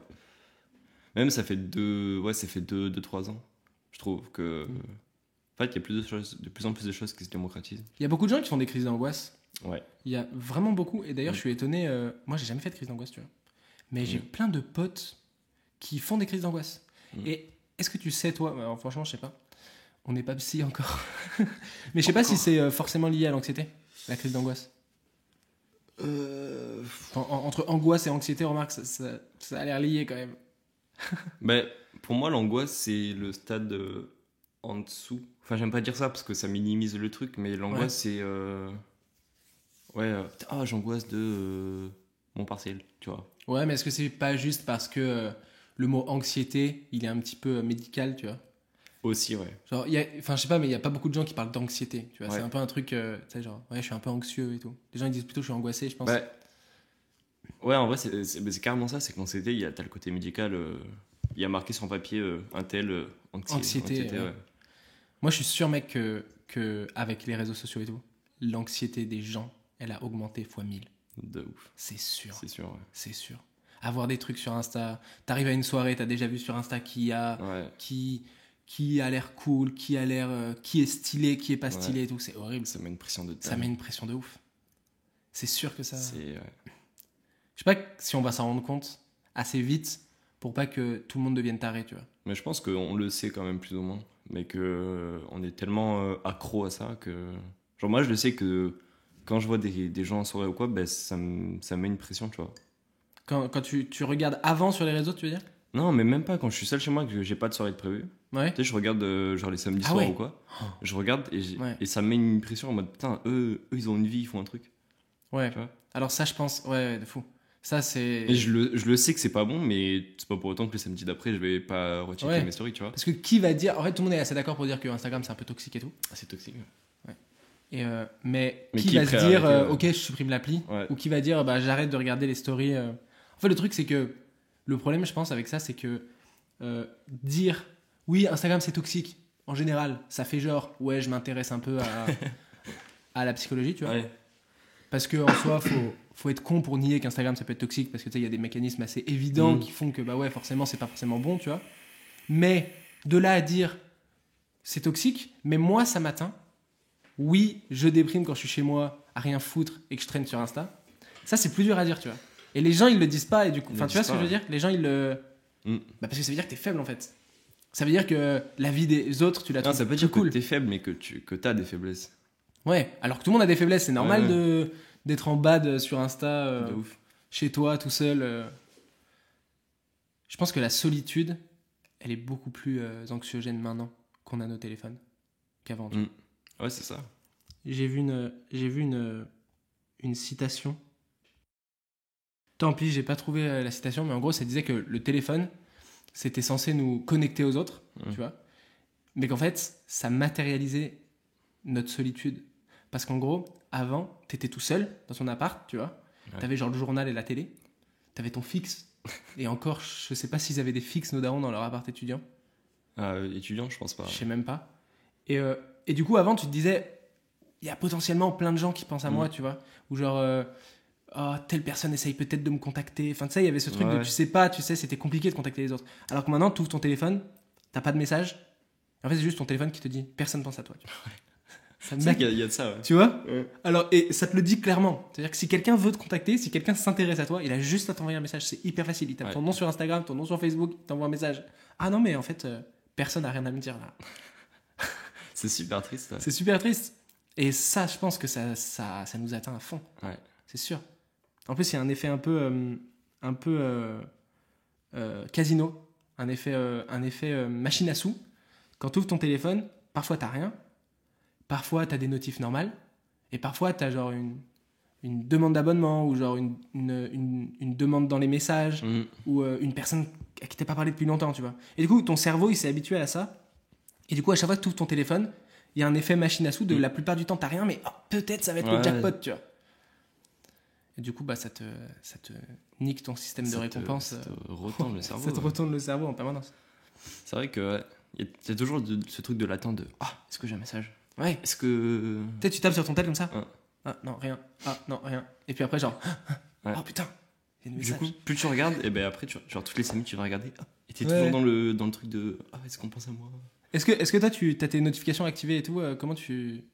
Même ça fait 2-3 ans, je trouve que. En fait, il y a de plus en plus de choses qui se démocratisent. Il y a beaucoup de gens qui font des crises d'angoisse. Ouais. Il y a vraiment beaucoup. Et d'ailleurs, je suis étonné. Moi, j'ai jamais fait de crise d'angoisse, tu vois. Mais j'ai plein de potes qui font des crises d'angoisse. Et est-ce que tu sais, toi, alors, franchement, je sais pas. On n'est pas psy encore. Mais je sais pas si c'est forcément lié à l'anxiété, la crise d'angoisse. Entre angoisse et anxiété, remarque, ça a l'air lié quand même. Ben, pour moi, l'angoisse, c'est le stade en dessous. Enfin, j'aime pas dire ça parce que ça minimise le truc, mais l'angoisse, c'est. J'angoisse de mon partiel, tu vois. Ouais, mais est-ce que c'est pas juste parce que le mot anxiété, il est un petit peu médical, tu vois? Aussi, ouais. Genre, je sais pas, mais il y a pas beaucoup de gens qui parlent d'anxiété, tu vois? Ouais. C'est un peu un truc, tu sais, genre, ouais, je suis un peu anxieux et tout. Les gens, ils disent plutôt, je suis angoissé, je pense. Ouais, en vrai, c'est carrément ça, c'est que l'anxiété, t'as le côté médical, il y a marqué sur un papier, un tel, anxiété, ouais. Moi, je suis sûr, mec, que avec les réseaux sociaux et tout, l'anxiété des gens, elle a augmenté x 1000. De ouf. C'est sûr. C'est sûr, ouais. C'est sûr. Avoir des trucs sur Insta, t'arrives à une soirée, t'as déjà vu sur Insta qui a l'air cool, qui est stylé, qui est pas stylé et tout, c'est horrible. Ça met une pression de dingue. Ça met une pression de ouf. C'est sûr que ça. Ouais. Je sais pas si on va s'en rendre compte assez vite pour pas que tout le monde devienne taré, tu vois. Mais je pense qu'on le sait quand même plus ou moins, mais que on est tellement accro à ça que genre moi je le sais que quand je vois des gens en soirée ou quoi, ben ça met une pression, tu vois. Quand tu regardes avant sur les réseaux, tu veux dire? Non, mais même pas quand je suis seul chez moi, que j'ai pas de soirée de prévue. Ouais. Tu sais, je regarde genre les samedis soirs ou quoi. Je regarde et ça me met une pression en mode putain, eux ils ont une vie, ils font un truc. Ouais. Tu vois. Alors ça, je pense, ouais, de fou. Ça, c'est... Et je le sais que c'est pas bon, mais c'est pas pour autant que le samedi d'après, je vais pas rechecker mes stories, tu vois. Parce que qui va dire... En fait, tout le monde est assez d'accord pour dire que Instagram, c'est un peu toxique et tout. Ah, c'est toxique. Ouais. Et mais qui qui est va se prêt à dire, arrêter, ok, je supprime l'appli. Ouais. Ou qui va dire, bah, j'arrête de regarder les stories. En fait, le truc, c'est que... Le problème, je pense, avec ça, c'est que dire, oui, Instagram, c'est toxique, en général, ça fait genre, ouais, je m'intéresse un peu à la psychologie, tu vois. Ouais. Parce qu'en soi, faut être con pour nier qu'Instagram ça peut être toxique, parce que tu sais, il y a des mécanismes assez évidents qui font que bah ouais, forcément, c'est pas forcément bon, tu vois. Mais de là à dire c'est toxique, mais moi ça m'atteint. Oui, je déprime quand je suis chez moi à rien foutre et que je traîne sur Insta. Ça, c'est plus dur à dire, tu vois. Et les gens, ils le disent pas, et du coup, enfin, tu vois ce que je veux dire? Les gens, ils le. Bah, parce que ça veut dire que t'es faible en fait. Ça veut dire que la vie des autres, tu la trouves. Non, ça peut dire cool. que t'es faible, mais que t'as des faiblesses. Ouais, alors que tout le monde a des faiblesses, c'est normal d'être en bad sur Insta, De ouf. chez toi, tout seul. Je pense que la solitude, elle est beaucoup plus anxiogène maintenant qu'on a nos téléphones qu'avant. Ouais, c'est ça. J'ai vu une citation. Tant pis, j'ai pas trouvé la citation, mais en gros, ça disait que le téléphone, c'était censé nous connecter aux autres, tu vois, mais qu'en fait, ça matérialisait notre solitude. Parce qu'en gros, avant, t'étais tout seul dans ton appart, tu vois. Ouais. T'avais genre le journal et la télé. T'avais ton fixe. Et encore, je sais pas s'ils avaient des fixes, nos darons, dans leur appart étudiant. Étudiant, je pense pas. Je sais même pas. Et du coup, avant, tu te disais, il y a potentiellement plein de gens qui pensent à moi, tu vois. Ou genre, telle personne essaye peut-être de me contacter. Enfin, tu sais, il y avait ce truc de tu sais pas, tu sais, c'était compliqué de contacter les autres. Alors que maintenant, tu ouvres ton téléphone, t'as pas de message. En fait, c'est juste ton téléphone qui te dit, personne pense à toi. Tu vois. C'est vrai qu'il y a de ça, ouais. Tu vois ? Alors, et ça te le dit clairement. C'est-à-dire que si quelqu'un veut te contacter, si quelqu'un s'intéresse à toi, il a juste à t'envoyer un message. C'est hyper facile. Il tape ton nom sur Instagram, ton nom sur Facebook, il t'envoie un message. Ah non, mais en fait, personne n'a rien à me dire là. C'est super triste. Ouais. C'est super triste. Et ça, je pense que ça nous atteint à fond. Ouais. C'est sûr. En plus, il y a un effet un peu casino. Un effet machine à sous. Quand tu ouvres ton téléphone, parfois t'as rien. Parfois, tu as des notifs normales. Et parfois, tu as genre une demande d'abonnement ou genre une demande dans les messages ou une personne à qui tu n'as pas parlé depuis longtemps, tu vois. Et du coup, ton cerveau, il s'est habitué à ça. Et du coup, à chaque fois que tu ouvres ton téléphone, il y a un effet machine à sous de la plupart du temps, tu n'as rien, mais peut-être ça va être le jackpot, tu vois. Et du coup, bah, ça te nique ton système de récompense. Ça te retourne le cerveau. Ça te retourne le cerveau en permanence. C'est vrai que y a toujours ce truc de l'attente de « Ah, est-ce que j'ai un message ?» Ouais. Est-ce que... Peut-être tu tapes sur ton tel comme ça. Ah non, rien. Ah non, rien. Et puis après, genre... Oh putain, il y a une message. Du coup, plus tu regardes, et ben après, genre toutes les 5 minutes, tu vas regarder. Et t'es toujours dans le truc de « Ah, est-ce qu'on pense à moi ?» Est-ce que toi, tu as tes notifications activées et tout comment tu...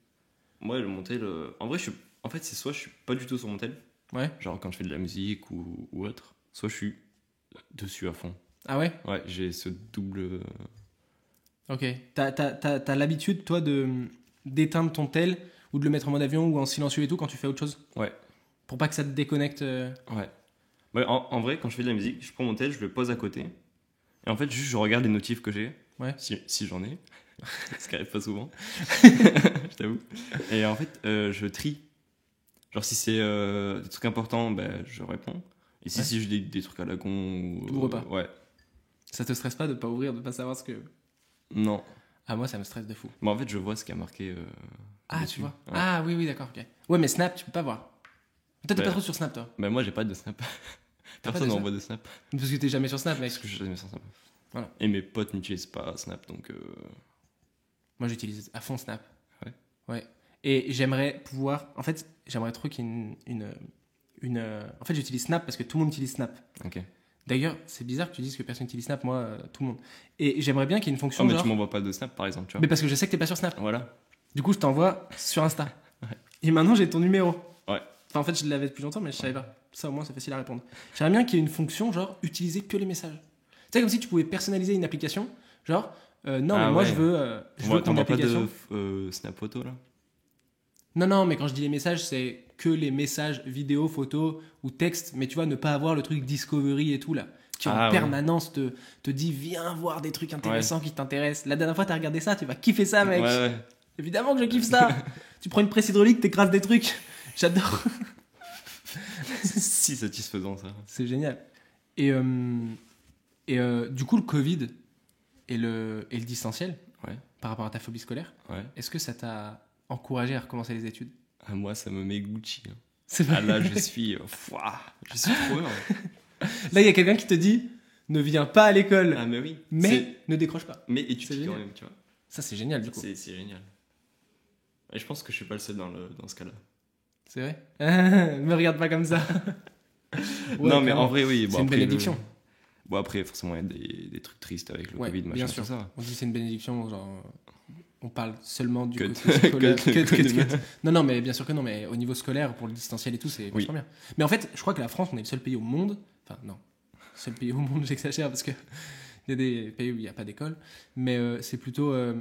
Moi, mon tel, en vrai, en fait, c'est soit je suis pas du tout sur mon tel, Ouais. genre quand je fais de la musique ou autre, soit je suis dessus à fond. Ah ouais? Ouais, j'ai ce double. Ok. T'as l'habitude, toi, d'éteindre ton tel ou de le mettre en mode avion ou en silencieux et tout quand tu fais autre chose? Ouais. Pour pas que ça te déconnecte Ouais. Ouais, en vrai, quand je fais de la musique, je prends mon tel, je le pose à côté. Et en fait, juste je regarde les notifs que j'ai. Ouais. Si j'en ai. Ce qui arrive pas souvent. Je t'avoue. Et en fait, je trie. Genre, si c'est des trucs importants, ben, je réponds. Et si j'ai des trucs à la con. T'ouvres pas. Ouais. Ça te stresse pas de pas ouvrir, de pas savoir ce que... Non. Ah, moi, ça me stresse de fou. Mais en fait, je vois ce qui a marqué. Ah, dessus. tu vois. Ouais. Ah, oui, d'accord, ok. Ouais, mais Snap, tu peux pas voir. Toi, t'es pas trop sur Snap, toi. Ben, moi, j'ai pas de snap. T'as pas Personne de n'envoie de snap. Parce que t'es jamais sur Snap, mec. Parce que je suis jamais sur snap. Voilà. Et mes potes n'utilisent pas Snap, donc. Moi, j'utilise à fond Snap. Ouais. Ouais. Et j'aimerais pouvoir... En fait, j'aimerais trop qu'il y ait En fait, j'utilise Snap parce que tout le monde utilise Snap. Ok. D'ailleurs, c'est bizarre que tu dises que personne n'utilise Snap, moi, tout le monde. Et j'aimerais bien qu'il y ait une fonction Oh, mais genre... tu m'envoies pas de snap, par exemple, tu vois. Mais parce que je sais que t'es pas sur Snap. Voilà. Du coup, je t'envoie sur Insta. Ouais. Et maintenant, j'ai ton numéro. Ouais. Enfin, en fait, je l'avais depuis longtemps, mais je savais pas. Ça, au moins, c'est facile à répondre. J'aimerais bien qu'il y ait une fonction, genre, utiliser que les messages. Tu sais, comme si tu pouvais personnaliser une application. Genre, non, Ah mais moi, ouais. je veux que T'en mon vois pas application... de snap photo, là? Non, mais quand je dis les messages, c'est que les messages vidéo, photos ou texte. Mais tu vois, ne pas avoir le truc Discovery et tout, là. Qui en Ouais. permanence te dit, viens voir des trucs intéressants qui t'intéressent. La dernière fois, t'as regardé ça, tu vas kiffer ça, mec. Ouais. Évidemment que je kiffe ça. Tu prends une presse hydraulique, t'écrases des trucs. J'adore. C'est si satisfaisant, ça. C'est génial. Et du coup, le Covid et le distanciel, Ouais. par rapport à ta phobie scolaire, Ouais. est-ce que ça t'a encouragé à recommencer les études? Ah, moi, ça me met Gucci. Hein. C'est vrai. Ah, là, je suis trop heureux. Là, il y a quelqu'un qui te dit, ne viens pas à l'école, Ah, mais oui. mais ne décroche pas. Mais C'est étudie quand génial. même, tu vois. Ça, c'est génial, du coup. C'est génial. Et je pense que je suis pas le seul dans ce cas-là. C'est vrai. Me regarde pas comme ça. Ouais, non, mais clairement. en vrai, oui. C'est une bénédiction. Bon, après, forcément, il y a des trucs tristes avec le Ouais, Covid, machin, bien tout sûr. ça. On dit c'est une bénédiction, genre on parle seulement du Cut. côté scolaire. Cut. Cut. Non, mais bien sûr que non, mais au niveau scolaire, pour le distanciel et tout, c'est Oui. vachement bien. Mais en fait, je crois que la France, on est le seul pays au monde, enfin non, seul pays au monde, j'exagère parce que il y a des pays où il n'y a pas d'école, mais c'est plutôt, tu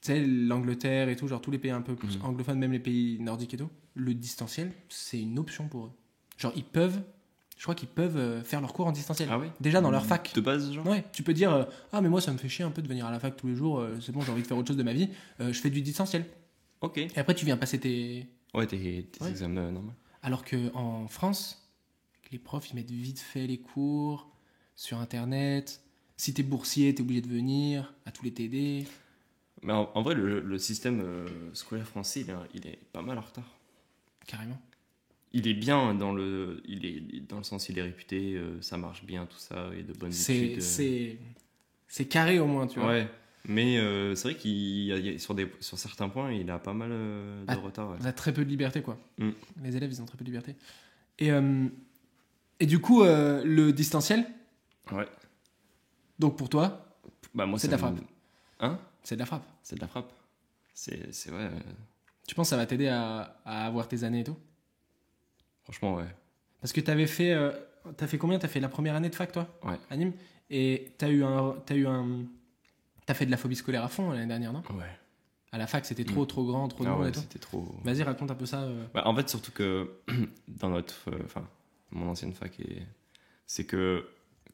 sais, l'Angleterre et tout, genre tous les pays un peu plus anglophones, même les pays nordiques et tout, le distanciel, c'est une option pour eux. Genre je crois qu'ils peuvent faire leurs cours en distanciel. Ah ouais? Déjà dans leur fac. De base, genre? Ouais, tu peux dire ah mais moi ça me fait chier un peu de venir à la fac tous les jours, c'est bon j'ai envie de faire autre chose de ma vie, je fais du distanciel. Ok. Et après tu viens passer tes... Ouais, tes Ouais. examens normaux. Alors qu'en France, les profs ils mettent vite fait les cours sur internet, si t'es boursier t'es obligé de venir à tous les TD. Mais en vrai, le système scolaire français, il est pas mal en retard. Carrément. Il est bien dans le sens, il est réputé, ça marche bien, tout ça, et de bonnes études. C'est carré au moins, tu vois. Ouais, mais c'est vrai sur certains points, il a pas mal de retard. Ouais. On a très peu de liberté, quoi. Mm. Les élèves, ils ont très peu de liberté. Et du coup, le distanciel, Ouais. donc pour toi, Bah, moi, c'est de la frappe. Hein? C'est de la frappe. C'est de la frappe. C'est vrai. Tu penses que ça va t'aider à avoir tes années et tout? Franchement, ouais. Parce que t'avais fait... t'as fait combien? T'as fait la première année de fac, toi? Ouais. À Nîmes. Et t'as fait de la phobie scolaire à fond l'année dernière, non? Ouais. À la fac, c'était trop grand, trop de Ah monde ouais, et tout. c'était trop. Vas-y, raconte un peu ça. Bah, en fait, surtout que dans mon ancienne fac, c'est que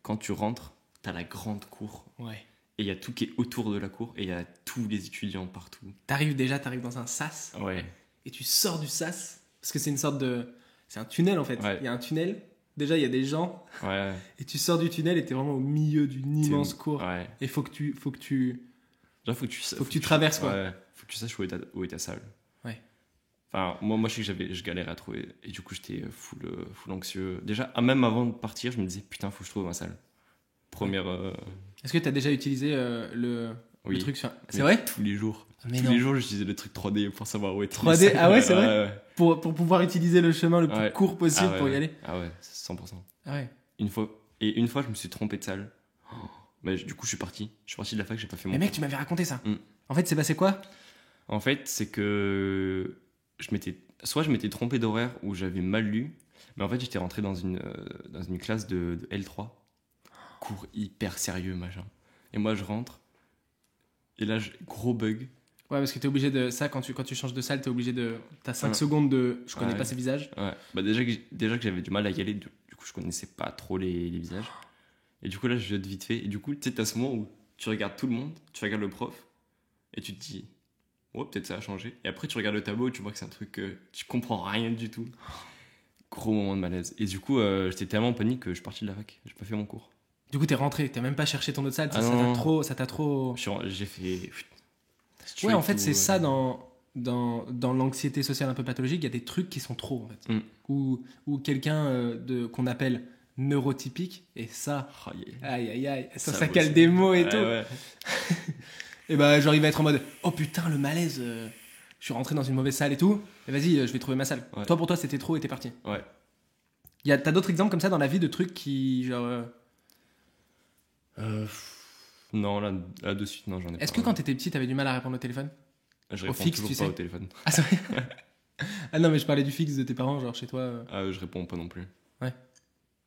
quand tu rentres, t'as la grande cour. Ouais. Et il y a tout qui est autour de la cour. Et il y a tous les étudiants partout. T'arrives dans un sas. Ouais. Et tu sors du sas. Parce que c'est une sorte de... C'est un tunnel, en fait. Ouais. Il y a un tunnel. Déjà, il y a des gens. Ouais. Et tu sors du tunnel et t'es vraiment au milieu d'une immense cour. Ouais. Et faut que tu Genre, faut que tu traverses, quoi. Ouais. Faut que tu saches où est ta salle. Ouais. Enfin, moi, je sais que je galérais à trouver. Et du coup, j'étais full anxieux. Déjà, même avant de partir, je me disais, putain, faut que je trouve ma salle. Première. Est-ce que t'as déjà utilisé le Oui. truc sur... C'est Mais vrai? Tous les jours. Mais Tous non. les jours, j'utilisais le truc 3D pour savoir où est 3D, ah ouais, c'est vrai. Ouais. Pour pouvoir utiliser le chemin le plus Ouais. court possible Ah ouais, pour y ouais. aller. Ah ouais, 100%. Ah ouais. Une fois, je me suis trompé de salle. Oh, Bah, du coup, je suis parti. Je suis parti de la fac, j'ai pas fait mon Mais mec, cours. tu m'avais raconté ça. Mm. En fait, c'est passé quoi? En fait, c'est que soit je m'étais trompé d'horaire ou j'avais mal lu, mais en fait, j'étais rentré dans une classe de L3. Cours hyper sérieux, machin. Et moi, je rentre, et là, gros bug. Ouais, parce que t'es obligé de. Ça, quand tu changes de salle, t'es obligé de. T'as 5 Ouais. secondes de. Je connais Ouais. pas ces visages. Ouais. Bah, déjà que j'avais du mal à y aller, du coup, je connaissais pas trop les visages. Et du coup, là, je jette vite fait. Et du coup, tu sais, t'as ce moment où tu regardes tout le monde, tu regardes le prof, et tu te dis, oh, peut-être ça a changé. Et après, tu regardes le tableau et tu vois que c'est un truc que tu comprends rien du tout. Gros moment de malaise. Et du coup, j'étais tellement en panique que je suis parti de la fac. J'ai pas fait mon cours. Du coup, t'es rentré, t'as même pas cherché ton autre salle. Ah ça non. t'a trop. J'ai fait. Ouais, en fait, c'est tout, ça dans l'anxiété sociale un peu pathologique, il y a des trucs qui sont trop, en fait. Mm. Ou quelqu'un qu'on appelle neurotypique, et ça, Oh, yeah. aïe, ça Ça cale bosse. des mots et Ouais, tout. ouais. Et bah, genre, il va être en mode, oh putain, le malaise, je suis rentré dans une mauvaise salle et tout, et vas-y, je vais trouver ma salle. Ouais. Toi, pour toi, c'était trop et t'es parti. Ouais. T'as d'autres exemples comme ça dans la vie de trucs qui, genre. Non, là de suite, non, j'en ai pas. Est-ce que quand t'étais petit, t'avais du mal à répondre au téléphone? Je au réponds fixe, toujours tu pas sais au téléphone. Ah, c'est vrai. Ah non, mais je parlais du fixe de tes parents, genre chez toi. Je réponds pas non plus. Ouais.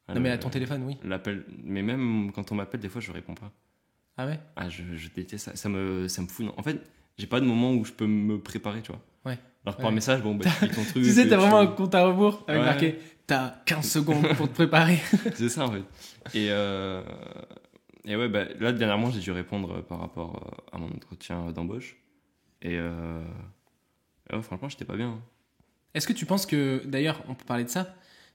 Ah, Non, mais à ton téléphone, oui. L'appel, mais même quand on m'appelle, des fois, je réponds pas. Ah ouais? Ah, je déteste ça. Ça me fout. Non. En fait, j'ai pas de moment où je peux me préparer, tu vois. Ouais. Alors par Ouais. message, bon, bah, tu fais ton truc. Tu sais, t'as vraiment un tu- compte à rebours avec Ouais. marqué t'as 15 secondes pour te préparer. C'est ça, en fait. Et ouais, bah, là, dernièrement, j'ai dû répondre par rapport à mon entretien d'embauche. Et ouais, franchement, j'étais pas bien. Hein. Est-ce que tu penses que, d'ailleurs, on peut parler de ça,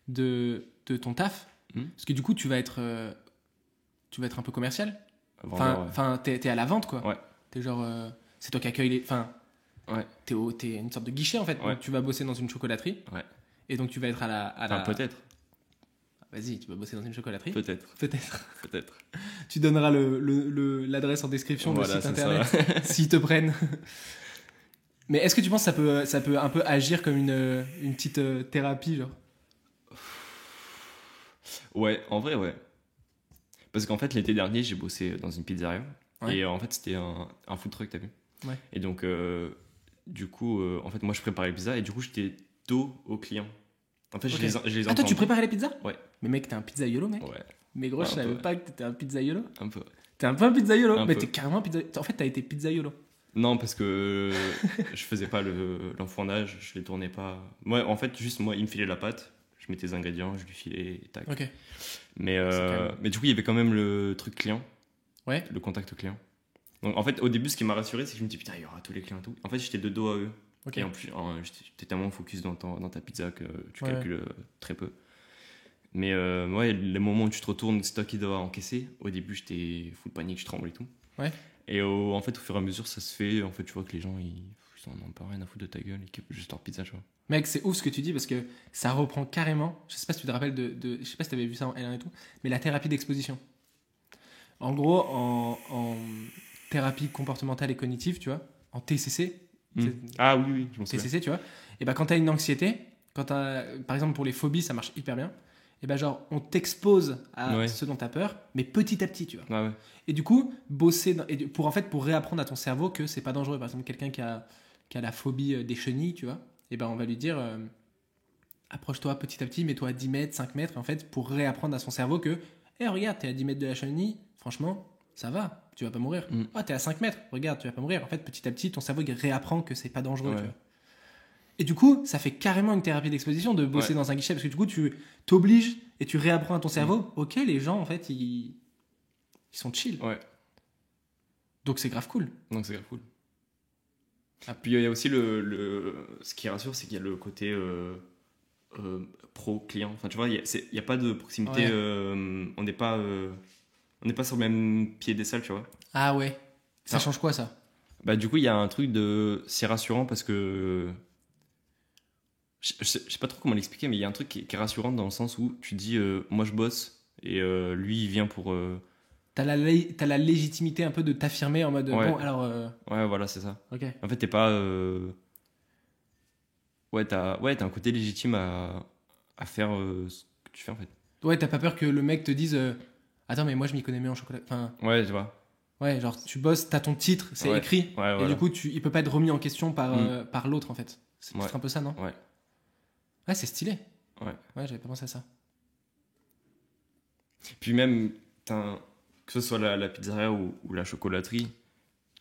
de ton taf? Parce que du coup, tu vas être un peu commercial. Vendeur, ouais. Enfin, t'es à la vente, quoi. Ouais. T'es genre, c'est toi qui accueille les. Enfin, Ouais. t'es une sorte de guichet en fait. Ouais. Donc, tu vas bosser dans une chocolaterie. Ouais. Et donc tu vas être à la. Enfin, peut-être. Vas-y, tu vas bosser dans une chocolaterie. Peut-être. Peut-être. Peut-être. Tu donneras l'adresse en description Voilà, de site c'est internet ça. s'ils te prennent. Mais est-ce que tu penses que ça peut un peu agir comme une petite thérapie, genre? Ouais, en vrai, ouais. Parce qu'en fait, l'été dernier, j'ai bossé dans une pizzeria. Ouais. Et en fait, c'était un food truck, t'as vu? Ouais. Et donc, du coup, en fait, moi, je préparais les pizzas et du coup, j'étais dos aux clients. En fait, Ok. je les Ah, toi, tu entendais. préparais les pizzas? Ouais. Mais mec, t'es un pizzaiolo, mec. Ouais, Mais gros, Ouais, je un savais peu, ouais. pas que t'étais un pizzaiolo. un peu. T'es un peu un pizzaiolo. Un Mais peu. t'es carrément un pizzaiolo. En fait, t'as été pizzaiolo. Non, parce que je faisais pas l'enfournage, je les tournais pas. Moi, en fait, juste moi, il me filait la pâte, je mettais les ingrédients, je lui filais, et tac. Ok. Mais, C'est quand même- mais du coup, il y avait quand même le truc client, Ouais. le contact client. Donc, en fait, au début, ce qui m'a rassuré, c'est que je me dis, putain, il y aura tous les clients et tout. En fait, j'étais de dos à eux. Ok. Et en plus, j'étais tellement focus dans ta pizza que tu Ouais. calcules très peu. Mais ouais, les moments où tu te retournes, c'est toi qui dois encaisser. Au début, j'étais full panique, je tremble et tout. Ouais. Et en fait, au fur et à mesure, ça se fait. En fait, tu vois que les gens, ils en ont pas rien à foutre de ta gueule. Ils kiffent juste leur pizza, tu vois. Mec, c'est ouf ce que tu dis parce que ça reprend carrément. Je sais pas si tu te rappelles je sais pas si t'avais vu ça en L1 et tout, mais la thérapie d'exposition. En gros, en thérapie comportementale et cognitive, tu vois, en TCC, Ah oui, oui, je m'en souviens. TCC, tu vois, et ben quand t'as une anxiété, par exemple pour les phobies, ça marche hyper bien. Et ben genre, on t'expose à Ouais. ce dont t'as peur, mais petit à petit, tu vois. Ah ouais. Et du coup, bosser pour réapprendre à ton cerveau que c'est pas dangereux. Par exemple, quelqu'un qui a la phobie des chenilles, tu vois, et ben on va lui dire approche-toi petit à petit, mets-toi à 10 mètres, 5 mètres, en fait, pour réapprendre à son cerveau que regarde, t'es à 10 mètres de la chenille, franchement, ça va, tu vas pas mourir. T'es à 5 mètres, regarde, tu vas pas mourir. En fait, petit à petit, ton cerveau il réapprend que c'est pas dangereux, Ouais. tu vois. Et du coup, ça fait carrément une thérapie d'exposition de bosser Ouais. dans un guichet, parce que du coup, tu t'obliges et tu réapprends à ton cerveau, ok, les gens, en fait, ils sont chill. Ouais. Donc c'est grave cool. Donc c'est grave cool. Ah. Puis il y a aussi ce qui rassure, c'est qu'il y a le côté pro-client. Enfin, tu vois, il y a pas de proximité. Ouais. On n'est pas sur le même pied des salles, tu vois. Ah ouais. Ça Ah. change quoi, ça? Bah, du coup, il y a un truc c'est rassurant parce que. Je sais pas trop comment l'expliquer, mais il y a un truc qui est rassurant dans le sens où tu dis, moi je bosse et lui il vient pour. T'as la légitimité un peu de t'affirmer en mode Ouais. bon, alors. Ouais, voilà, c'est ça. Ok. En fait, t'es pas. Ouais, t'as un côté légitime à faire ce que tu fais en fait. Ouais, t'as pas peur que le mec te dise Attends, mais moi, je m'y connais mieux en chocolat. Enfin, Ouais, tu vois. ouais, genre, tu bosses, t'as ton titre, c'est Ouais. écrit. Ouais, Et voilà. du coup, il peut pas être remis en question par l'autre, en fait. C'est Ouais. peut-être un peu ça, non? Ouais. Ouais, c'est stylé. Ouais. Ouais, j'avais pas pensé à ça. Puis même, que ce soit la pizzeria ou la chocolaterie,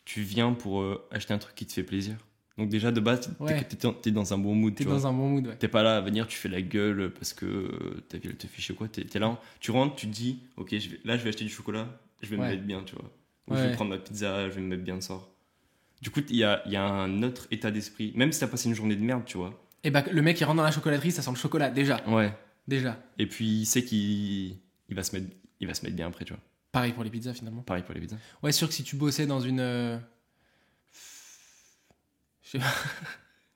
tu viens pour acheter un truc qui te fait plaisir. Donc déjà, de base, Ouais. t'es dans un bon mood, T'es tu vois. dans un bon mood, ouais. T'es pas là à venir, tu fais la gueule parce que ta vie elle te fait chier quoi. T'es là, tu rentres, tu te dis, ok, je vais acheter du chocolat, je vais me Ouais. mettre bien, tu vois. Ou je Ouais. vais prendre ma pizza, je vais me mettre bien de sort. Du coup, il y a un autre état d'esprit. Même si t'as passé une journée de merde, tu vois. Et bah, le mec, il rentre dans la chocolaterie, ça sent le chocolat, déjà. Ouais. Déjà. Et puis, il sait qu'il va se mettre bien après, tu vois. Pareil pour les pizzas, finalement. Pareil pour les pizzas. Ouais, sûr que si tu bossais dans une. Je sais pas.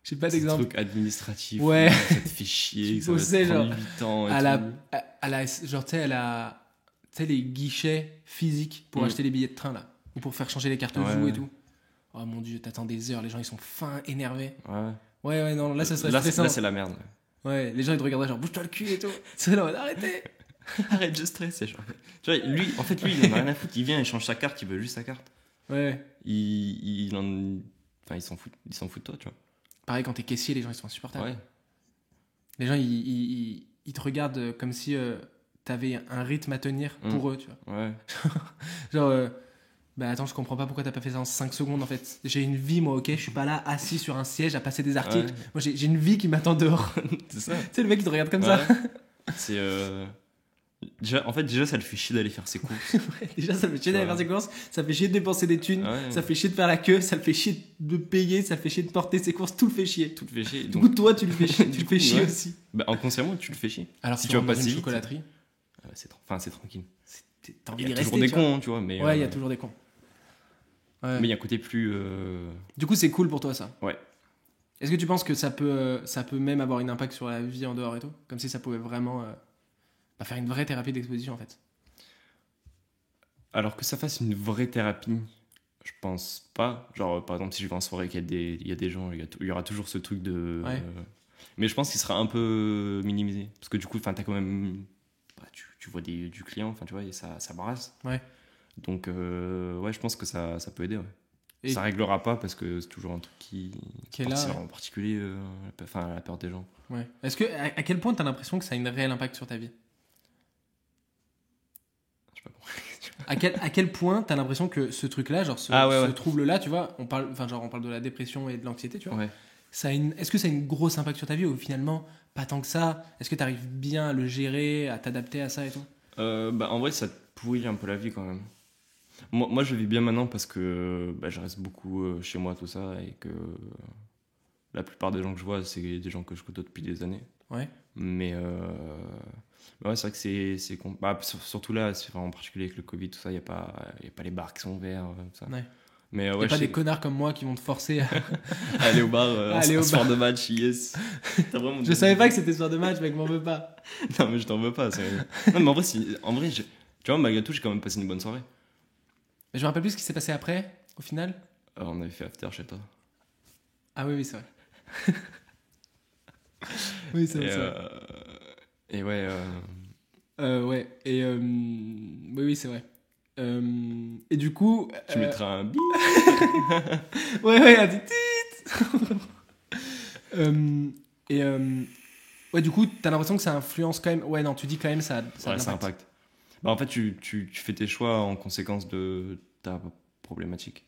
J'ai pas C'est des d'exemple. trucs administratifs. Ouais. où ça te fait chier. Tu Ça va bossais, te prendre genre, 8 ans et À la, tout. à la, genre, tu sais, tu sais, les guichets physiques pour Mm. acheter les billets de train, là. Ou pour faire changer les cartes Ouais, joues ouais. et tout. Oh mon dieu, t'attends des heures, les gens ils sont fins, énervés. Ouais. Ouais, non, là ça serait Là, stressant. là, c'est la merde. Ouais, les gens ils te regarderaient genre bouge-toi le cul et tout. C'est là, arrêtez. Arrête, je stresse. C'est genre... Tu vois, lui, en fait, lui, il en a rien à foutre. Il vient, il change sa carte, il veut juste sa carte. Ouais. Enfin, il s'en fout de toi, tu vois. Pareil quand t'es caissier, les gens ils sont insupportables. Ouais. Les gens ils te regardent comme si t'avais un rythme à tenir pour eux, tu vois. Ouais. Genre, bah attends, je comprends pas pourquoi t'as pas fait ça en 5 secondes en fait. J'ai une vie moi, ok, je suis pas là assis sur un siège à passer des articles. Ouais. Moi j'ai une vie qui m'attend dehors. C'est ça. Tu sais, le mec il te regarde comme ça. Ouais. C'est. Déjà, ça le fait chier d'aller faire ses courses. Ouais, déjà, ça fait chier d'aller Ouais. faire ses courses, ça fait chier de dépenser des thunes, Ouais. ça fait chier de faire la queue, ça le fait chier de payer, ça le fait chier de porter ses courses, tout le fait chier. Tout le fait chier. Du Donc, coup, toi, tu le fais chier, tu Du le coup, fais chier ouais. aussi. bah, inconsciemment, tu le fais chier. Alors, Si si tu vas rentres dans passer une vite, chocolaterie, c'est tranquille. t'as Il envie y a d'y toujours rester. des tu vois. cons, hein, tu vois. Mais Ouais, il y a toujours des cons. Ouais. mais il y a un côté plus. Du coup, c'est cool pour toi, ça. Ouais. Est-ce que tu penses que ça peut même avoir un impact sur la vie en dehors et tout? Comme si ça pouvait vraiment faire une vraie thérapie d'exposition, en fait. Alors que ça fasse une vraie thérapie, je pense pas. Genre, par exemple, si je vais en soirée, qu'il y a des gens, il y aura toujours ce truc de. Ouais. Mais je pense qu'il sera un peu minimisé. Parce que du coup, t'as quand même. Bah, tu vois du client, tu vois, et ça brasse. Ouais. Donc, ouais, je pense que ça peut aider, ouais. Et- Ça réglera pas parce que c'est toujours un truc qui Qui est là, en particulier la peur des gens. Ouais. Est-ce que, à quel point t'as l'impression que ça a un réel impact sur ta vie? Je sais pas comment. À quel point t'as l'impression que ce truc-là, genre ce Ouais. trouble-là, tu vois, on parle de la dépression et de l'anxiété, tu vois. Ouais. Est-ce que ça a une grosse impact sur ta vie ou finalement pas tant que ça? Est-ce que t'arrives bien à le gérer, à t'adapter à ça et tout? Bah, en vrai, ça te pourrit un peu la vie quand même. Moi, je vis bien maintenant parce que bah, je reste beaucoup chez moi, tout ça, et que la plupart des gens que je vois, c'est des gens que je côtoie depuis des années. Ouais. Mais ouais, c'est vrai que c'est bah, surtout là, c'est vraiment particulier avec le Covid, tout ça, il n'y a pas les bars qui sont ouverts, tout ça. Ouais. Mais Y a ouais, pas je des sais- connards comme moi qui vont te forcer à... aller au bar, Aller un au soir bar. de match, yes. T'as vraiment Je savais pas que c'était soir de match, mec, m'en veux pas. Non, mais je t'en veux pas. Non, mais en vrai, tu vois, malgré tout, j'ai quand même passé une bonne soirée. Mais je me rappelle plus ce qui s'est passé après, au final. On avait fait after chez toi. Ah oui, c'est vrai. Oui, c'est vrai. Et, c'est vrai. et ouais, Ouais, et oui, c'est vrai. Et du coup. tu mettras un bip. Ouais, un petit ouais, du coup, t'as l'impression que ça influence quand même. Ouais, non, tu dis quand même ça a Ouais, de ça l'impact. impacte. Bah, en fait, tu fais tes choix en conséquence de ta problématique.